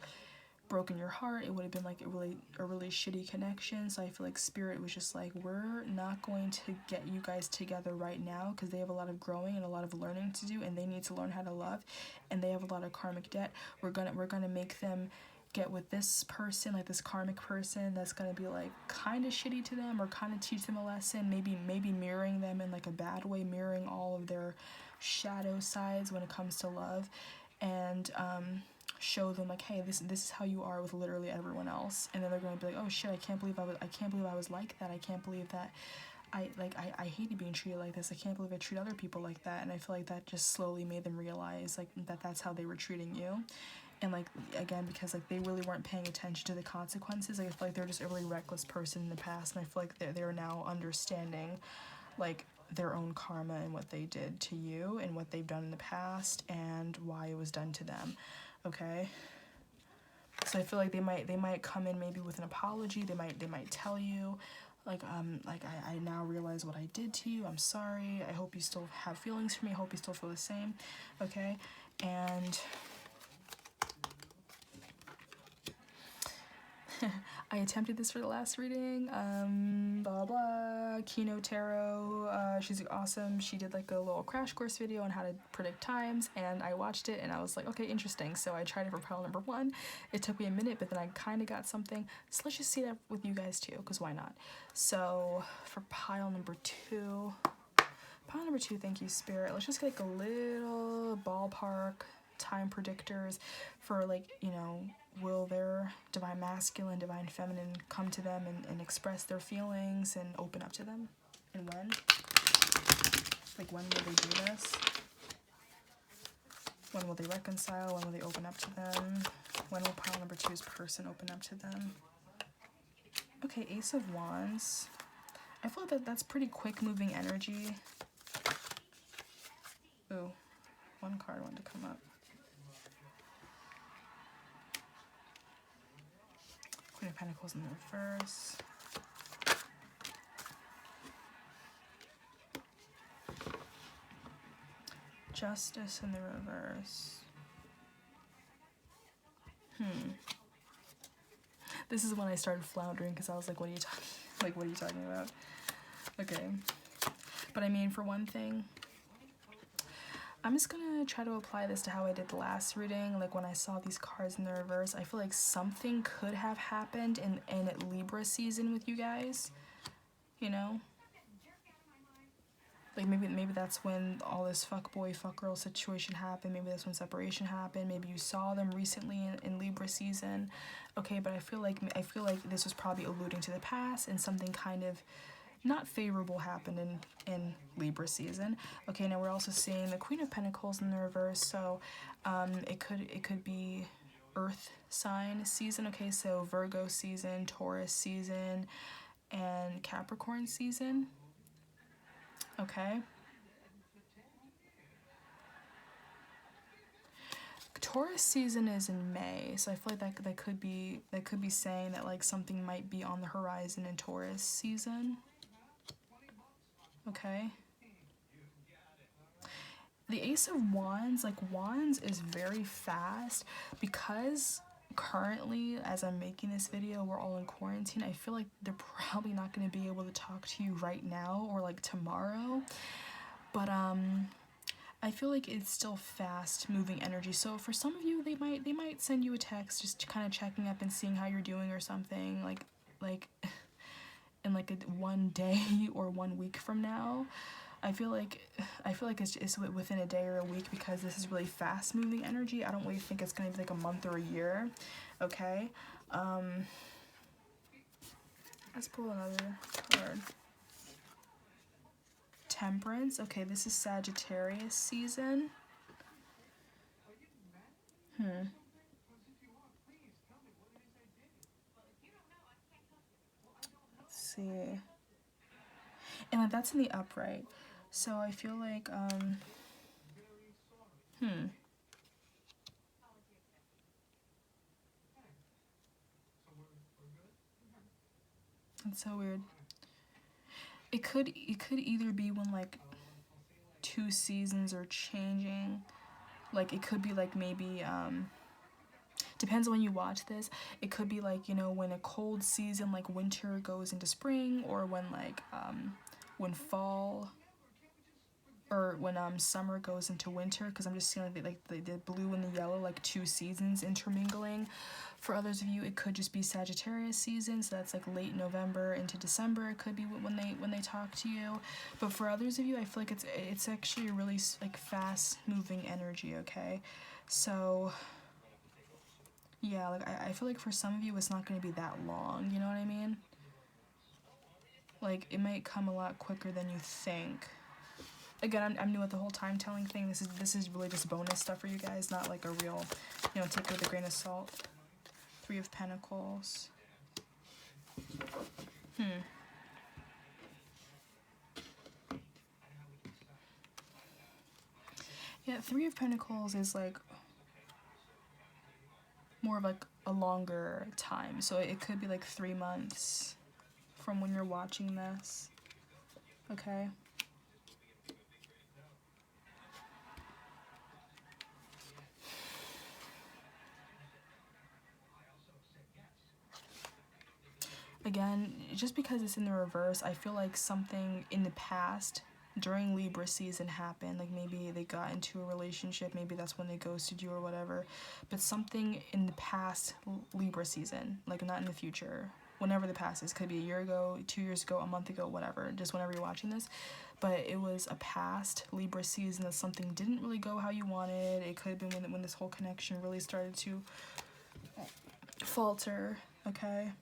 broken your heart. It would have been like a really shitty connection. So I feel like Spirit was just like, we're not going to get you guys together right now because they have a lot of growing and a lot of learning to do, and they need to learn how to love, and they have a lot of karmic debt. We're gonna make them get with this person, like this karmic person that's gonna be like kind of shitty to them, or kind of teach them a lesson, maybe mirroring them in like a bad way, mirroring all of their shadow sides when it comes to love, and show them like, hey, this is how you are with literally everyone else. And then they're going to be like, oh shit, I can't believe I was like that. I can't believe that I hated being treated like this. I can't believe I treat other people like that. And I feel like that just slowly made them realize like that's how they were treating you. And like, again, because like they really weren't paying attention to the consequences. Like, I feel like they're just a really reckless person in the past, and I feel like they're now understanding like their own karma and what they did to you and what they've done in the past and why it was done to them. Okay, so I feel like they might come in maybe with an apology. They might tell you like I now realize what I did to you. I'm sorry. I hope you still have feelings for me. I hope you still feel the same. Okay, and I attempted this for the last reading, blah blah, Kino Tarot, she's awesome. She did like a little crash course video on how to predict times, and I watched it and I was like, okay, interesting. So I tried it for pile number 1. It took me a minute, but then I kind of got something. So let's just see that with you guys too, because why not? So for pile number 2, thank you, Spirit. Let's just get like a little ballpark time predictors for like, you know, will their divine masculine, divine feminine come to them and express their feelings and open up to them? And when? Like, when will they do this? When will they reconcile? When will they open up to them? When will pile number 2's person open up to them? Okay, Ace of Wands. I feel like that's pretty quick moving energy. Ooh, one card wanted to come up. Queen of Pentacles in the reverse. Justice in the reverse. This is when I started floundering because I was like, what are you talking about? Okay. But I mean, for one thing, I'm just gonna try to apply this to how I did the last reading. Like, when I saw these cards in the reverse, I feel like something could have happened in Libra season with you guys, you know? Like, maybe that's when all this fuckboy, fuckgirl situation happened. Maybe that's when separation happened. Maybe you saw them recently in Libra season. Okay, but I feel like this was probably alluding to the past, and something kind of not favorable happened in Libra season. Okay, now we're also seeing the Queen of Pentacles in the reverse, so it could be Earth sign season. Okay, so Virgo season, Taurus season, and Capricorn season. Okay. Taurus season is in May, so I feel like that could be saying that like something might be on the horizon in Taurus season. Okay. The Ace of Wands, like, Wands is very fast because currently, as I'm making this video, we're all in quarantine. I feel like they're probably not going to be able to talk to you right now or like tomorrow, but I feel like it's still fast moving energy. So for some of you, they might send you a text just kind of checking up and seeing how you're doing or something, like in like one day or 1 week from now. I feel like it's within a day or a week, because this is really fast moving energy. I don't really think it's gonna be like a month or a year. Okay. Let's pull another card. Temperance. Okay, this is Sagittarius season. Let's see. And like, that's in the upright. So I feel like That's so weird. It could either be when like 2 seasons are changing. Like, it could be like maybe Depends on when you watch this. It could be like, you know, when a cold season like winter goes into spring, or when like when fall, or when summer goes into winter, because I'm just seeing like the blue and the yellow, like two seasons intermingling. For others of you, it could just be Sagittarius season, so that's like late November into December. It could be when they talk to you. But for others of you, I feel like it's actually a really like fast moving energy. Okay, so yeah, like I feel like for some of you it's not going to be that long, you know what I mean? Like it might come a lot quicker than you think. Again, I'm new at the whole time telling thing. This is really just bonus stuff for you guys, not like a real, you know, take it with a grain of salt. Three of Pentacles. Yeah, Three of Pentacles is like more of like a longer time. So it could be like 3 months from when you're watching this. Okay. Again, just because it's in the reverse, I feel like something in the past during Libra season happened. Like maybe they got into a relationship, maybe that's when they ghosted you or whatever. But something in the past Libra season, like not in the future, whenever the past is. Could be a year ago, 2 years ago, a month ago, whatever, just whenever you're watching this. But it was a past Libra season that something didn't really go how you wanted. It could have been when this whole connection really started to falter, okay?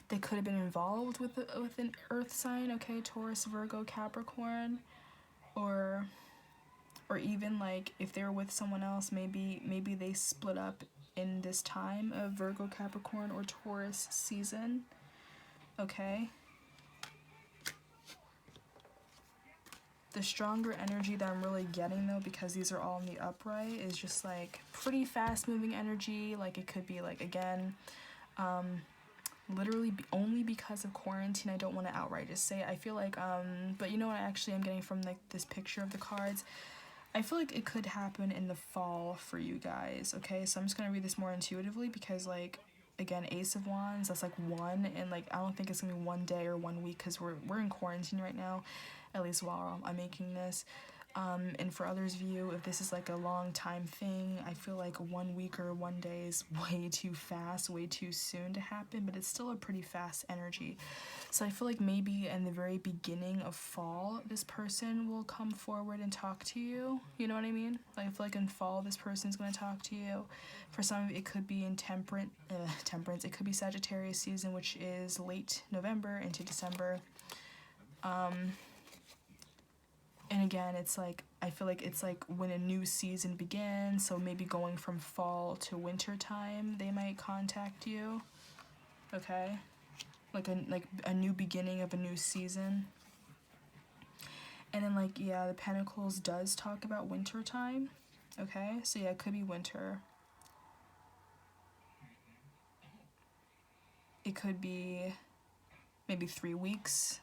They could have been involved with an earth sign, okay, Taurus, Virgo, Capricorn, or even like if they were with someone else, maybe they split up in this time of Virgo, Capricorn, or Taurus season, okay? The stronger energy that I'm really getting though, because these are all in the upright, is just like pretty fast moving energy. Like it could be like, again, literally only because of quarantine, I don't want to outright just say it. I feel like but you know what actually I'm getting from like this picture of the cards, I feel like it could happen in the fall for you guys, okay? So I'm just gonna read this more intuitively, because like, again, Ace of Wands, that's like one, and like I don't think it's gonna be 1 day or 1 week, because we're in quarantine right now, at least while I'm making this. And for others of you, if this is like a long time thing, I feel like 1 week or 1 day is way too fast, way too soon to happen, but it's still a pretty fast energy. So I feel like maybe in the very beginning of fall, this person will come forward and talk to you. You know what I mean? Like I feel like in fall, this person's going to talk to you. For some of it could be in temperance. It could be Sagittarius season, which is late November into December. And again, it's like, I feel like it's like when a new season begins, so maybe going from fall to winter time, they might contact you, okay? Like a new beginning of a new season. And then like, yeah, the Pentacles does talk about winter time, okay? So yeah, it could be winter. It could be maybe 3 weeks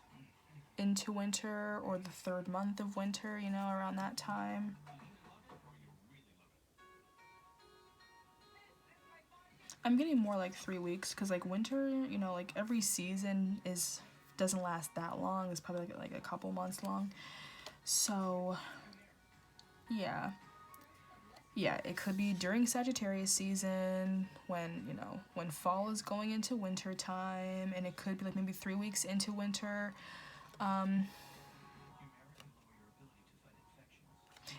into winter, or the 3rd month of winter, you know, around that time. I'm getting more like 3 weeks, because like winter, you know, like every season doesn't last that long. It's probably like a couple months long. So yeah, it could be during Sagittarius season, when, you know, when fall is going into winter time, and it could be like maybe 3 weeks into winter.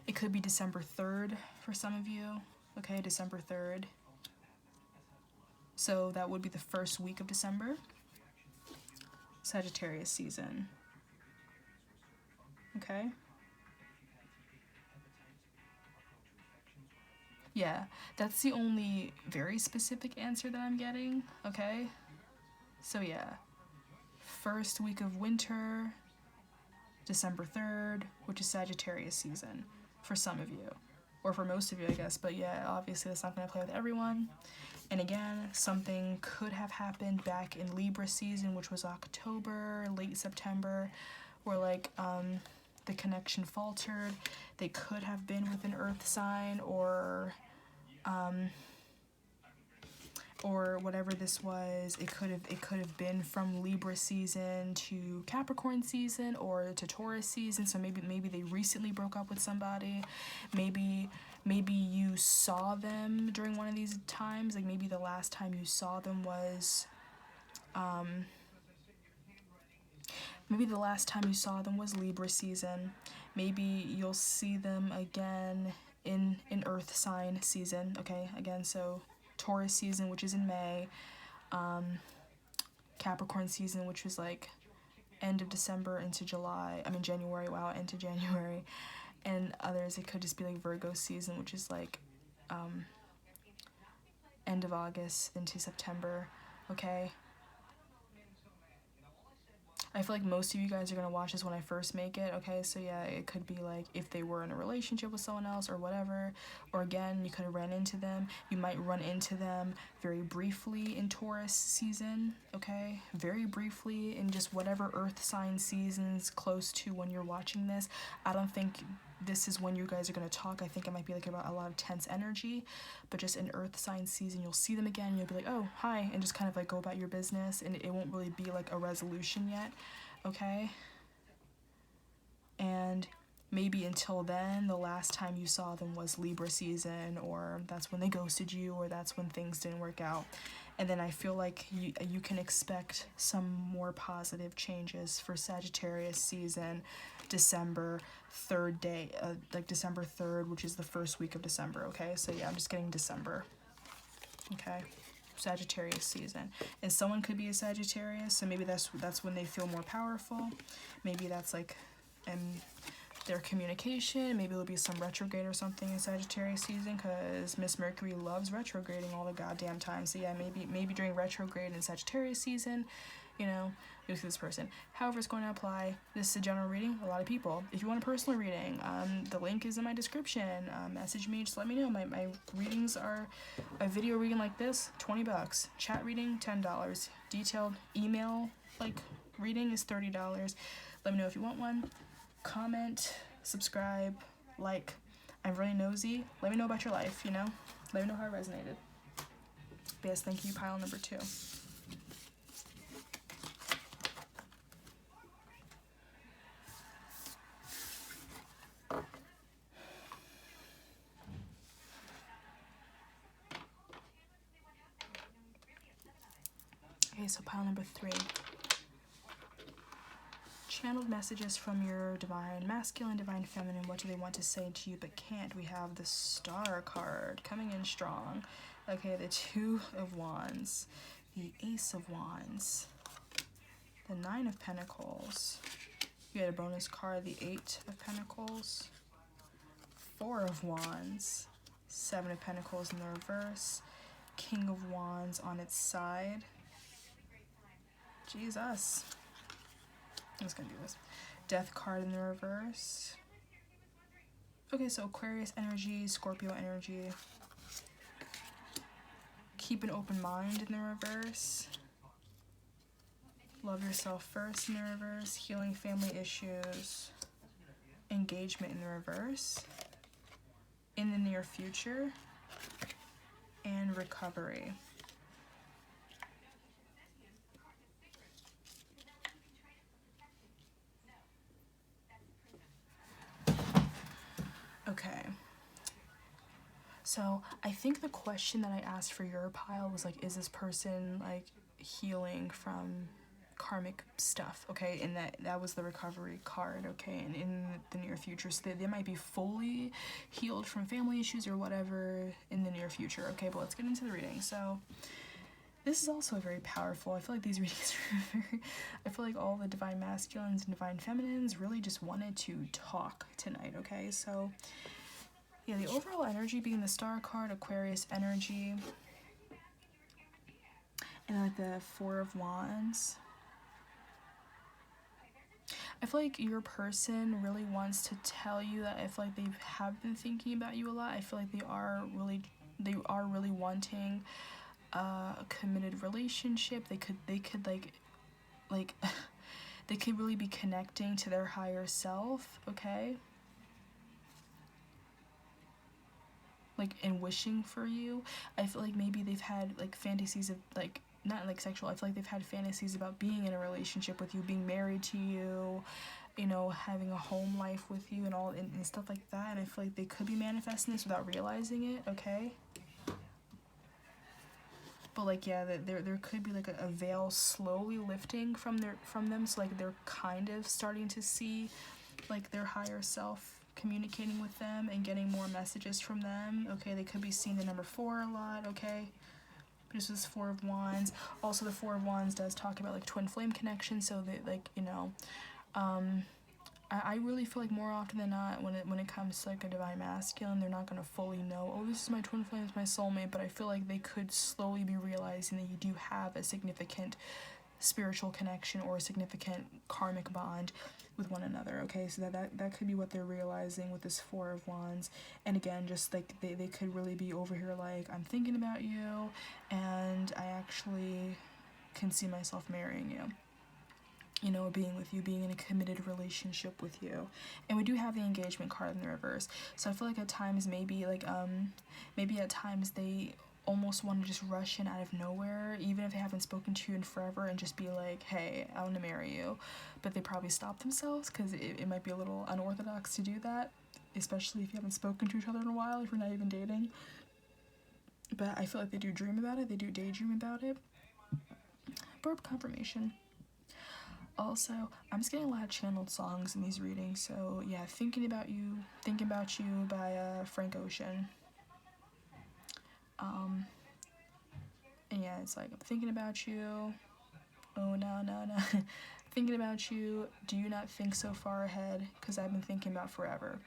It could be December 3rd for some of you, okay, December 3rd. So that would be the 1st week of December, Sagittarius season, okay? Yeah, that's the only very specific answer that I'm getting, okay? So yeah, 1st week of winter, December 3rd, which is Sagittarius season for some of you, or for most of you, I guess. But yeah, obviously that's not going to play with everyone. And again, something could have happened back in Libra season, which was October, late September, where like the connection faltered. They could have been with an earth sign, or whatever this was. It could have been from Libra season to Capricorn season, or to Taurus season. So maybe they recently broke up with somebody. Maybe you saw them during one of these times. Like maybe the last time you saw them was Libra season. Maybe you'll see them again in earth sign season. Okay, again, so Taurus season, which is in May, Capricorn season, which was like end of December into January, into January, and others, it could just be like Virgo season, which is like end of August into September. Okay, I feel like most of you guys are going to watch this when I first make it, okay? So yeah, it could be like if they were in a relationship with someone else or whatever, or again, you could have ran into them. You might run into them very briefly in Taurus season, okay? Very briefly in just whatever earth sign seasons close to when you're watching this. I don't think this is when you guys are going to talk. I think it might be like about a lot of tense energy, but just in earth sign season, you'll see them again, you'll be like, oh, hi, and just kind of like go about your business, and it won't really be like a resolution yet, okay? And maybe until then, the last time you saw them was Libra season, or that's when they ghosted you, or that's when things didn't work out. And then I feel like you can expect some more positive changes for Sagittarius season, December 3rd day, like December 3rd, which is the first week of December, okay? So yeah, I'm just getting December, okay? Sagittarius season. And someone could be a Sagittarius, so maybe that's when they feel more powerful. Maybe that's like their communication. Maybe there'll be some retrograde or something in Sagittarius season, because Miss Mercury loves retrograding all the goddamn time. So yeah, maybe during retrograde in Sagittarius season, you know, you'll see this person. However, it's going to apply. This is a general reading, a lot of people. If you want a personal reading, the link is in my description. Message me, just let me know. My readings are a video reading like this, $20. Chat reading, $10. Detailed email like reading is $30. Let me know if you want one. Comment, subscribe, like. I'm really nosy. Let me know about your life, you know? Let me know how it resonated. But yes, thank you, pile number 2. Okay, so pile number 3. Channeled messages from your divine masculine, divine feminine. What do they want to say to you but can't? We have the Star card coming in strong. Okay, the 2 of Wands, the Ace of Wands, the 9 of Pentacles. You had a bonus card, the 8 of Pentacles, 4 of Wands, 7 of Pentacles in the reverse, King of Wands on its side. Jesus. I'm just gonna do this. Death card in the reverse. Okay, so Aquarius energy, Scorpio energy. Keep an open mind in the reverse. Love yourself first in the reverse. Healing family issues. Engagement in the reverse. In the near future. And recovery. Okay, so I think the question that I asked for your pile was like, is this person like healing from karmic stuff? Okay, and that was the recovery card. Okay, and in the near future, so they might be fully healed from family issues or whatever in the near future. Okay, but let's get into the reading. So this is also very powerful. I feel like these readings are very, I feel like all the divine masculines and divine feminines really just wanted to talk tonight, okay? So, yeah, the overall energy being the Star card, Aquarius energy, and like the 4 of Wands. I feel like your person really wants to tell you that I feel like they have been thinking about you a lot. I feel like they are really wanting a committed relationship. They could like They could really be connecting to their higher self, okay? Like, and wishing for you. I feel like maybe they've had, like, fantasies of, like, not, like, sexual. I feel like they've had fantasies about being in a relationship with you, being married to you, you know, having a home life with you and all, and stuff like that. And I feel like they could be manifesting this without realizing it, okay? But, like, yeah, there could be, like, a veil slowly lifting from them. So, like, they're kind of starting to see, like, their higher self communicating with them and getting more messages from them, okay? They could be seeing the number 4 a lot, okay? This is 4 of Wands. Also, the 4 of Wands does talk about, like, twin flame connection, so that, like, you know, I really feel like more often than not, when it comes to, like, a divine masculine, they're not going to fully know, oh, this is my twin flame, it's my soulmate, but I feel like they could slowly be realizing that you do have a significant spiritual connection or a significant karmic bond with one another, okay? So that could be what they're realizing with this 4 of Wands. And again, just like they could really be over here like, I'm thinking about you and I actually can see myself marrying you, you know, being with you, being in a committed relationship with you. And we do have the engagement card in the reverse. So I feel like at times maybe at times they almost want to just rush in out of nowhere, even if they haven't spoken to you in forever, and just be like, hey, I want to marry you. But they probably stop themselves because it might be a little unorthodox to do that, especially if you haven't spoken to each other in a while, if you're not even dating. But I feel like they do dream about it, they do daydream about it. Verb confirmation. Also, I'm just getting a lot of channeled songs in these readings, so yeah, Thinking About You by Frank Ocean. And yeah, it's like, I'm thinking about you, oh no, thinking about you, do you not think so far ahead, because I've been thinking about forever.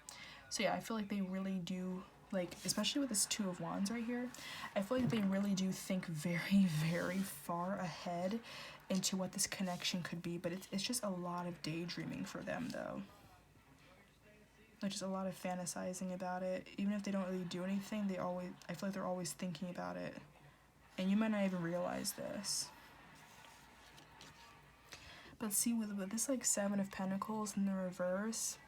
So yeah, I feel like they really do, like, especially with this 2 of Wands right here, I feel like they really do think very, very far ahead into what this connection could be, but it's just a lot of daydreaming for them, though. Like, just a lot of fantasizing about it. Even if they don't really do anything, I feel like they're always thinking about it. And you might not even realize this. But see, with this, like, 7 of Pentacles in the reverse,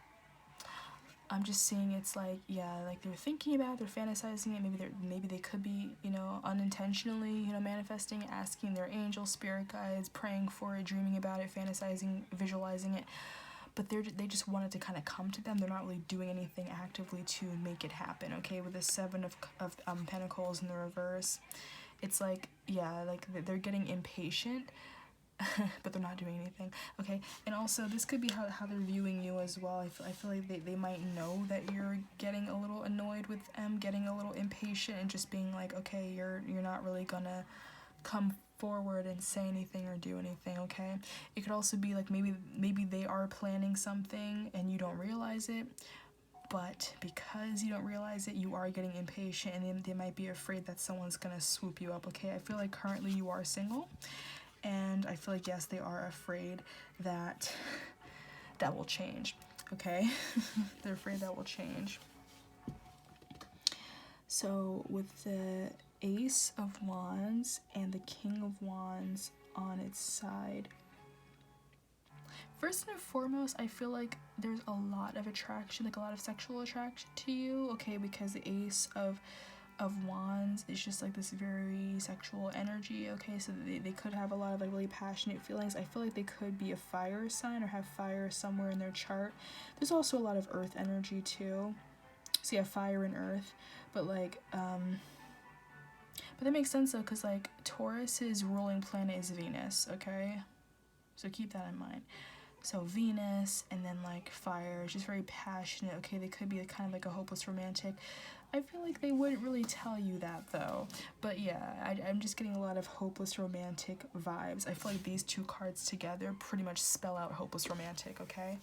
I'm just seeing it's like, yeah, like, they're thinking about it, they're fantasizing it, maybe they could be, you know, unintentionally, you know, manifesting, asking their angel, spirit guides, praying for it, dreaming about it, fantasizing, visualizing it. But they just want it to kind of come to them. They're not really doing anything actively to make it happen, okay? With the 7 of Pentacles in the reverse, it's like, yeah, like, they're getting impatient, but they're not doing anything, okay? And also, this could be how they're viewing you as well. I feel like they might know that you're getting a little annoyed with them, getting a little impatient, and just being like, okay, you're not really gonna come forward and say anything or do anything, okay? It could also be like maybe they are planning something and you don't realize it, but because you don't realize it, you are getting impatient, and they might be afraid that someone's gonna swoop you up, okay? I feel like currently you are single, and I feel like, yes, they are afraid that will change, okay? They're afraid that will change. So with the Ace of Wands and the King of Wands on its side, first and foremost, I feel like there's a lot of attraction, like a lot of sexual attraction to you, okay? Because the Ace of Wands is just like this very sexual energy, okay? So they could have a lot of, like, really passionate feelings. I feel like they could be a fire sign or have fire somewhere in their chart. There's also a lot of earth energy too. So yeah, fire and earth. But like, but that makes sense though, because like Taurus's ruling planet is Venus, okay? So keep that in mind. So Venus, and then like fire, just very passionate, okay? They could be kind of like a hopeless romantic. I feel like they wouldn't really tell you that though. But yeah, I'm just getting a lot of hopeless romantic vibes. I feel like these 2 cards together pretty much spell out hopeless romantic, okay?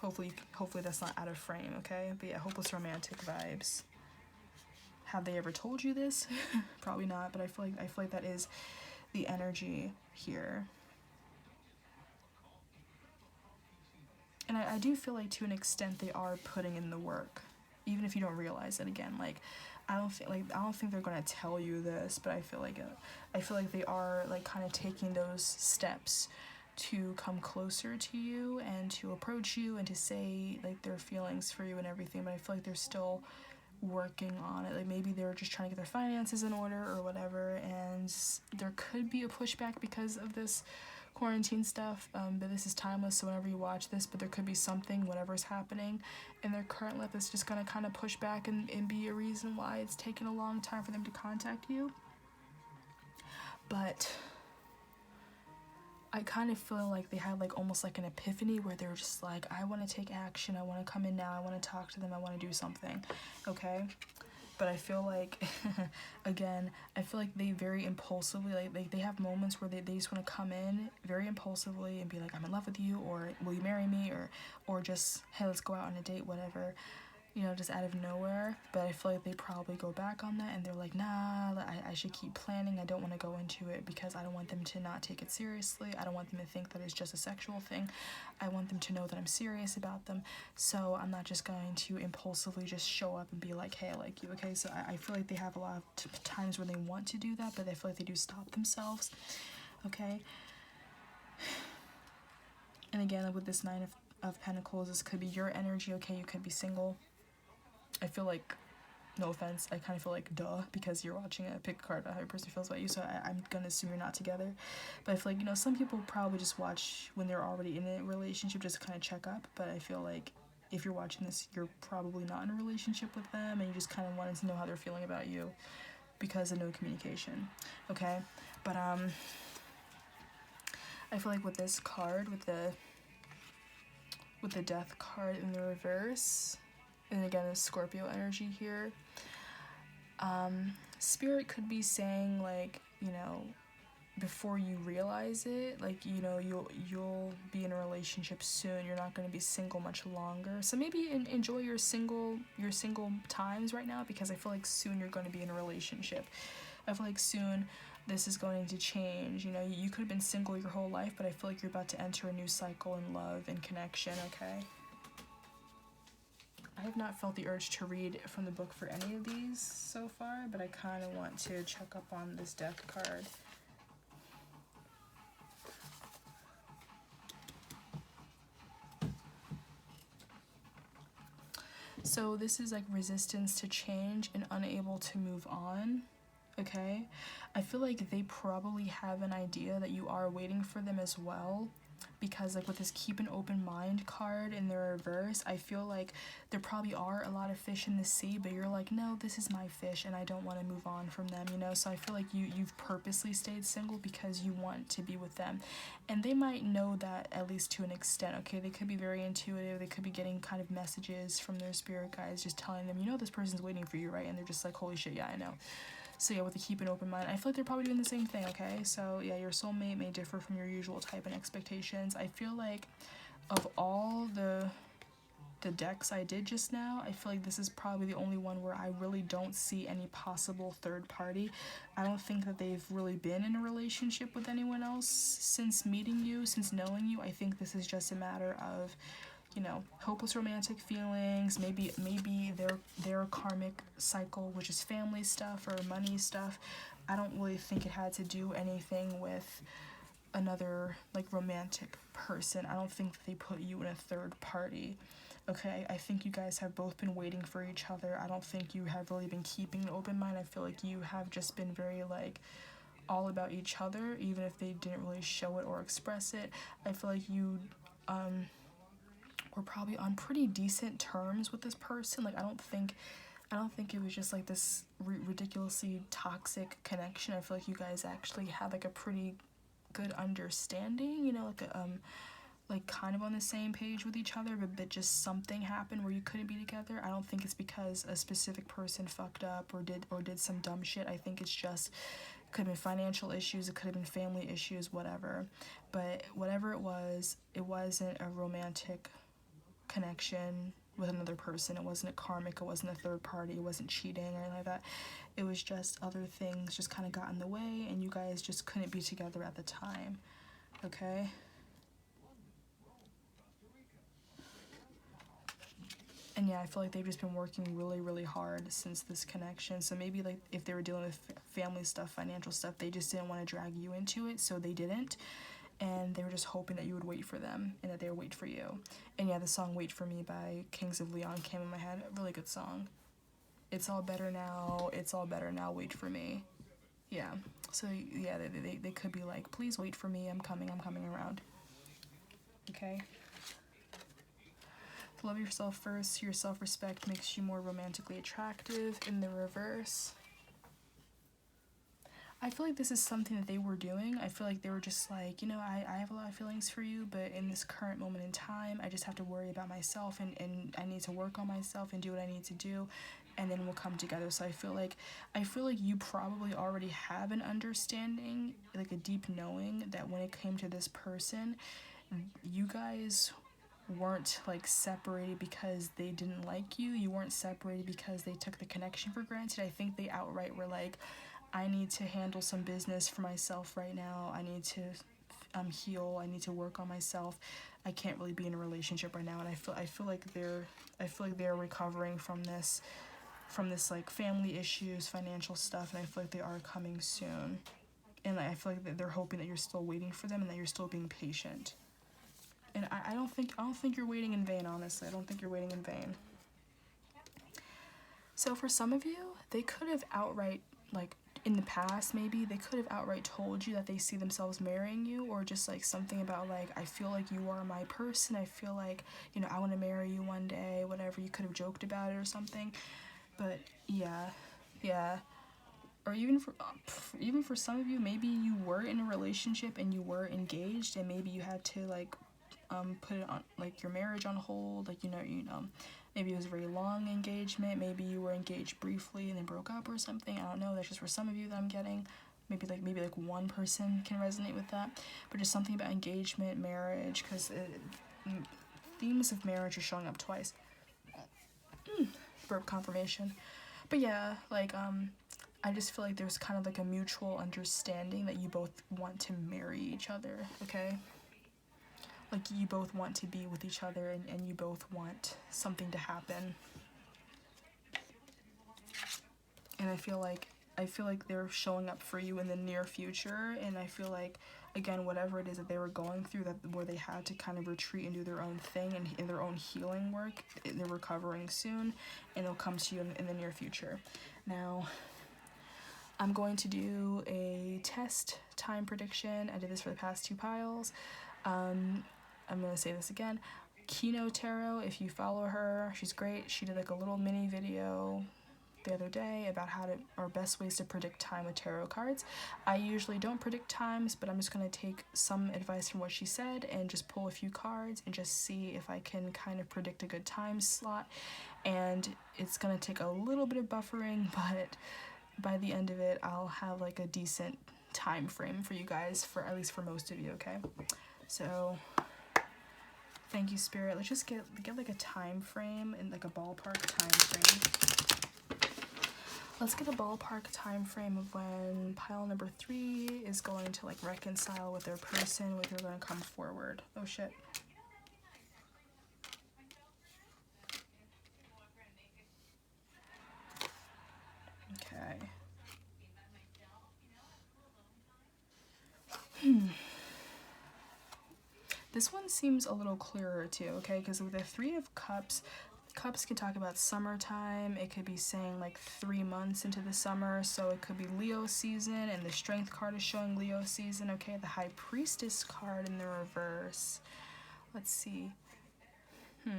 Hopefully that's not out of frame, okay? But yeah, hopeless romantic vibes. Have they ever told you this? Probably not, but I feel like that is the energy here. And I do feel like to an extent they are putting in the work, even if you don't realize it. Again, like, I don't think they're gonna tell you this, but I feel like they are, like, kind of taking those steps to come closer to you and to approach you and to say like their feelings for you and everything, but I feel like they're still working on it. Like maybe they're just trying to get their finances in order or whatever, and there could be a pushback because of this quarantine stuff, but this is timeless, so whenever you watch this, but there could be something, whatever's happening in their current life, that's just gonna kind of push back and be a reason why it's taken a long time for them to contact you. But I kind of feel like they had like almost like an epiphany where they were just like, I want to take action, I want to come in now, I want to talk to them, I want to do something, okay? But I feel like, again, I feel like they very impulsively, like they have moments where they just want to come in very impulsively and be like, I'm in love with you, or will you marry me, or just, hey, let's go out on a date, whatever, you know, just out of nowhere. But I feel like they probably go back on that and they're like, nah, I should keep planning. I don't want to go into it because I don't want them to not take it seriously. I don't want them to think that it's just a sexual thing. I want them to know that I'm serious about them. So I'm not just going to impulsively just show up and be like, hey, I like you, okay? So I feel like they have a lot of times where they want to do that, but I feel like they do stop themselves, okay? And again, with this Nine of Pentacles, this could be your energy, okay? You could be single. I feel like, no offense, I kind of feel like duh, because you're watching it, pick a card about how your person feels about you, so I'm gonna assume you're not together. But I feel like, you know, some people probably just watch when they're already in a relationship just to kind of check up, but I feel like if you're watching this, you're probably not in a relationship with them, and you just kind of wanted to know how they're feeling about you because of no communication, okay? But I feel like with this card, with the Death card in the reverse, and again, a Scorpio energy here, Spirit could be saying, like, you know, before you realize it, like, you know, you'll be in a relationship soon. You're not going to be single much longer. So maybe enjoy your single times right now, because I feel like soon you're going to be in a relationship. I feel like soon this is going to change. You know, you could have been single your whole life, but I feel like you're about to enter a new cycle in love and connection, okay? I have not felt the urge to read from the book for any of these so far, but I kind of want to check up on this Death card. So this is like resistance to change and unable to move on, okay? I feel like they probably have an idea that you are waiting for them as well, because like with this keep an open mind card in the reverse, I feel like there probably are a lot of fish in the sea, but you're like, no, this is my fish and I don't want to move on from them, you know? So I feel like you've purposely stayed single because you want to be with them, and they might know that, at least to an extent, okay? They could be very intuitive. They could be getting kind of messages from their spirit guides just telling them, you know, this person's waiting for you, right? And they're just like, holy shit, yeah, I know. So yeah, with the keep an open mind, I feel like they're probably doing the same thing, okay? So yeah, your soulmate may differ from your usual type and expectations. I feel like of all the decks I did just now, I feel like this is probably the only one where I really don't see any possible third party. I don't think that they've really been in a relationship with anyone else since meeting you, since knowing you. I think this is just a matter of, you know, hopeless romantic feelings, maybe their karmic cycle, which is family stuff or money stuff. I don't really think it had to do anything with another like romantic person. I don't think they put you in a third party, okay? I think you guys have both been waiting for each other. I don't think you have really been keeping an open mind. I feel like you have just been very like all about each other, even if they didn't really show it or express it. I feel like you we're probably on pretty decent terms with this person. Like I don't think it was just like this ridiculously toxic connection. I feel like you guys actually had like a pretty good understanding, you know, like kind of on the same page with each other, but just something happened where you couldn't be together. I don't think it's because a specific person fucked up or did some dumb shit. I think it's just, it could have been financial issues, it could have been family issues, whatever. But whatever it wasn't a romantic connection with another person. It wasn't a karmic, it wasn't a third party, it wasn't cheating or anything like that. It was just other things just kind of got in the way, and you guys just couldn't be together at the time, okay? And yeah, I feel like they've just been working really, really hard since this connection. So maybe like if they were dealing with family stuff, financial stuff, they just didn't want to drag you into it, so they didn't. and they were just hoping that you would wait for them and that they would wait for you. And yeah, the song Wait For Me by Kings of Leon came in my head. A really good song. It's all better now, it's all better now, wait for me. Yeah, so yeah, they could be like, please wait for me, I'm coming around. Okay? Love yourself first. Your self-respect makes you more romantically attractive. In the reverse, I feel like this is something that they were doing. I feel like they were just like, you know, I have a lot of feelings for you, but in this current moment in time, I just have to worry about myself, and I need to work on myself and do what I need to do, and then we'll come together. So I feel like you probably already have an understanding, like a deep knowing that when it came to this person, you guys weren't like separated because they didn't like you. You weren't separated because they took the connection for granted. I think they outright were like, I need to handle some business for myself right now. I need to heal. I need to work on myself. I can't really be in a relationship right now. And I feel like they're recovering from this like family issues, financial stuff, and I feel like they are coming soon. And I feel like they're hoping that you're still waiting for them and that you're still being patient. And I don't think you're waiting in vain, honestly. I don't think you're waiting in vain. So for some of you, they could have outright, like in the past maybe, they could have outright told you that they see themselves marrying you, or just like something about like, I feel like you are my person. I feel like, you know, I want to marry you one day, whatever. You could have joked about it or something. But yeah. Or even for some of you, maybe you were in a relationship and you were engaged, and maybe you had to like put it on, like, your marriage on hold, like, you know, maybe it was a very long engagement, maybe you were engaged briefly and then broke up or something. I don't know, that's just for some of you that I'm getting. Maybe like one person can resonate with that, but just something about engagement, marriage, because themes of marriage are showing up twice. Burp confirmation. But yeah, like I just feel like there's kind of like a mutual understanding that you both want to marry each other, okay? Like, you both want to be with each other, and you both want something to happen. And I feel like they're showing up for you in the near future, and I feel like, again, whatever it is that they were going through, that where they had to kind of retreat and do their own thing and in their own healing work, they're recovering soon, and it'll come to you in the near future. Now, I'm going to do a test time prediction. I did this for the past 2 piles. I'm going to say this again. Kino Tarot, if you follow her, she's great. She did like a little mini video the other day about our best ways to predict time with tarot cards. I usually don't predict times, but I'm just going to take some advice from what she said and just pull a few cards and just see if I can kind of predict a good time slot. And it's going to take a little bit of buffering, but by the end of it, I'll have like a decent time frame for you guys, for at least for most of you, okay? So thank you, Spirit. Let's just get like a time frame, and like a ballpark time frame. Let's get a ballpark time frame of when pile number 3 is going to like reconcile with their person, with who's going to come forward. Oh shit. Okay. This one seems a little clearer too, okay? Because with the 3 of Cups, Cups can talk about summertime. It could be saying like 3 months into the summer, so it could be Leo season, and the Strength card is showing Leo season, okay? The High Priestess card in the reverse. Let's see. I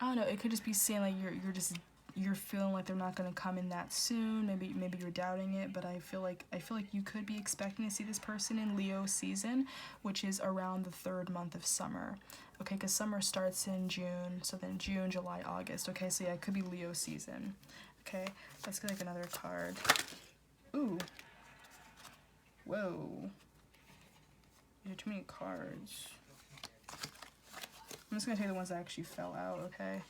don't know, it could just be saying like you're feeling like they're not going to come in that soon. Maybe you're doubting it, but I feel like you could be expecting to see this person in Leo season, which is around the 3rd month of summer. Okay, because summer starts in June, so then June, July, August. Okay, so yeah, it could be Leo season. Okay, let's get like another card. Ooh. Whoa. There are too many cards. I'm just going to take the ones that actually fell out, okay?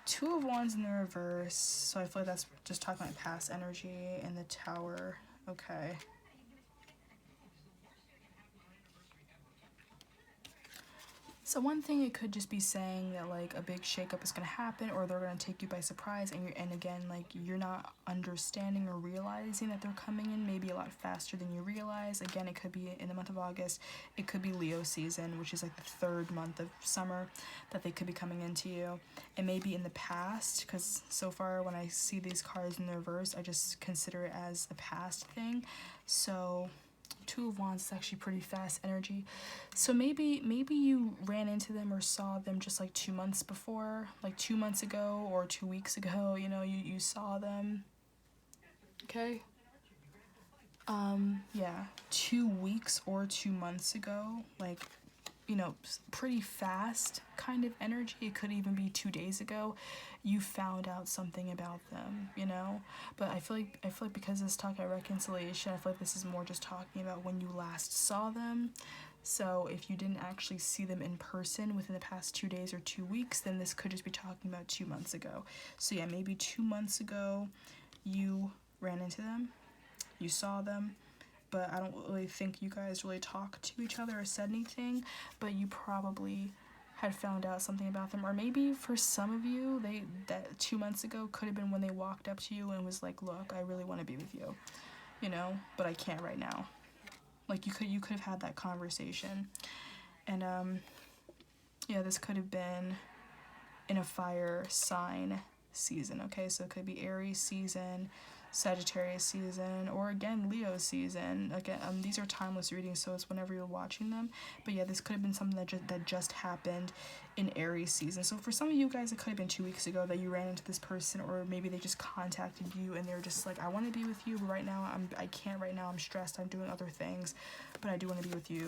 2 of Wands in the reverse, so I feel like that's just talking about past energy, and the Tower, okay. So one thing, it could just be saying that like a big shakeup is gonna happen, or they're gonna take you by surprise, and again, like you're not understanding or realizing that they're coming in maybe a lot faster than you realize. Again, it could be in the month of August. It could be Leo season, which is like the 3rd month of summer that they could be coming into you. It may be in the past, because so far when I see these cards in the reverse, I just consider it as a past thing. So 2 of Wands is actually pretty fast energy. So maybe you ran into them or saw them just like 2 months before, like 2 months ago or 2 weeks ago, you know, you saw them. Okay. Yeah, 2 weeks or 2 months ago, like, you know, pretty fast kind of energy. It could even be 2 days ago you found out something about them, you know. But I feel like because this talk about reconciliation, I feel like this is more just talking about when you last saw them. So if you didn't actually see them in person within the past 2 days or 2 weeks, then this could just be talking about 2 months ago. So yeah, maybe 2 months ago you ran into them, you saw them, but I don't really think you guys really talked to each other or said anything, but you probably had found out something about them. Or maybe for some of you, that 2 months ago could have been when they walked up to you and was like, look, I really want to be with you, you know, but I can't right now. Like you could have had that conversation. And yeah, this could have been in a fire sign season. Okay, so it could be Aries season, Sagittarius season, or again Leo season. Again, these are timeless readings, so it's whenever you're watching them. But yeah, this could have been something that just happened in Aries season. So for some of you guys, it could have been 2 weeks ago that you ran into this person, or maybe they just contacted you and they're just like, I want to be with you, but right now I can't. Right now I'm stressed, I'm doing other things, but I do want to be with you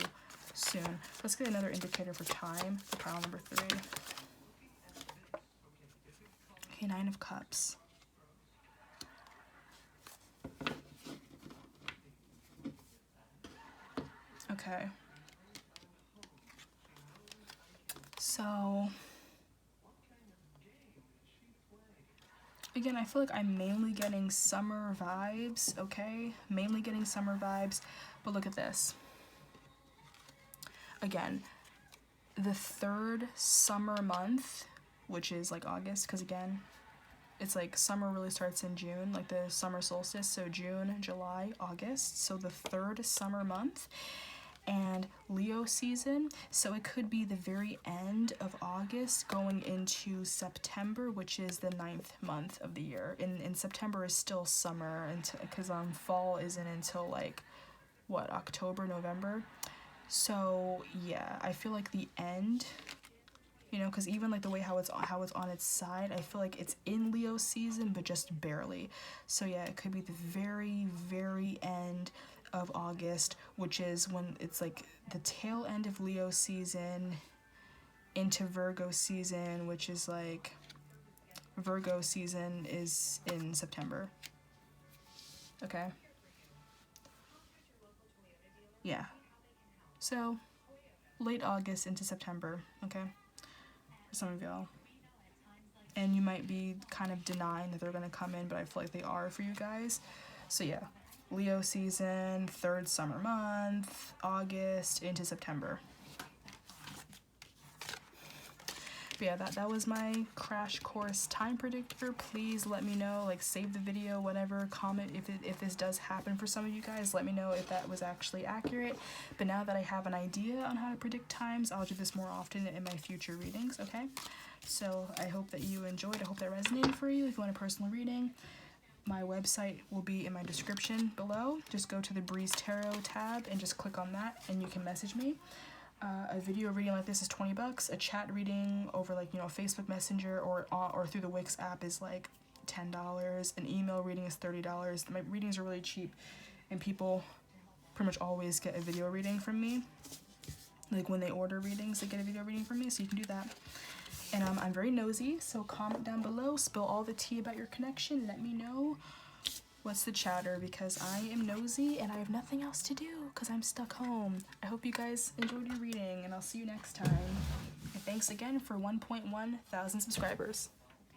soon. Let's get another indicator for time for pile number 3. Okay, 9 of Cups. Okay. So again, I feel like I'm mainly getting summer vibes, okay? Mainly getting summer vibes, but look at this. Again, the 3rd summer month, which is like August, because again, it's like summer really starts in June, like the summer solstice, so June, July, August, so the 3rd summer month. And Leo season, so it could be the very end of August going into September, which is the 9th month of the year. In September is still summer, because fall isn't until like what, October, November. So yeah, I feel like the end, you know, because even like the way how it's on its side, I feel like it's in Leo season, but just barely. So yeah, it could be the very, very end of August, which is when it's like the tail end of Leo season into Virgo season, which is like Virgo season is in September. Okay. Yeah. So late August into September, okay? For some of y'all. And you might be kind of denying that they're going to come in, but I feel like they are for you guys. So yeah, Leo season, 3rd summer month, August into September. But yeah, that was my crash course time predictor. Please let me know, like save the video, whatever, comment if this does happen for some of you guys. Let me know if that was actually accurate. But now that I have an idea on how to predict times, I'll do this more often in my future readings, okay? So I hope that you enjoyed. I hope that resonated for you. If you want a personal reading, my website will be in my description below. Just go to the Breeze Tarot tab and just click on that and you can message me. A video reading like this is $20. A chat reading over like, you know, Facebook Messenger or through the Wix app is like $10. An email reading is $30. My readings are really cheap and people pretty much always get a video reading from me. Like when they order readings, they get a video reading from me, so you can do that. And I'm very nosy, so comment down below, spill all the tea about your connection, let me know what's the chatter, because I am nosy and I have nothing else to do because I'm stuck home. I hope you guys enjoyed your reading, and I'll see you next time. And thanks again for 1.1 thousand subscribers.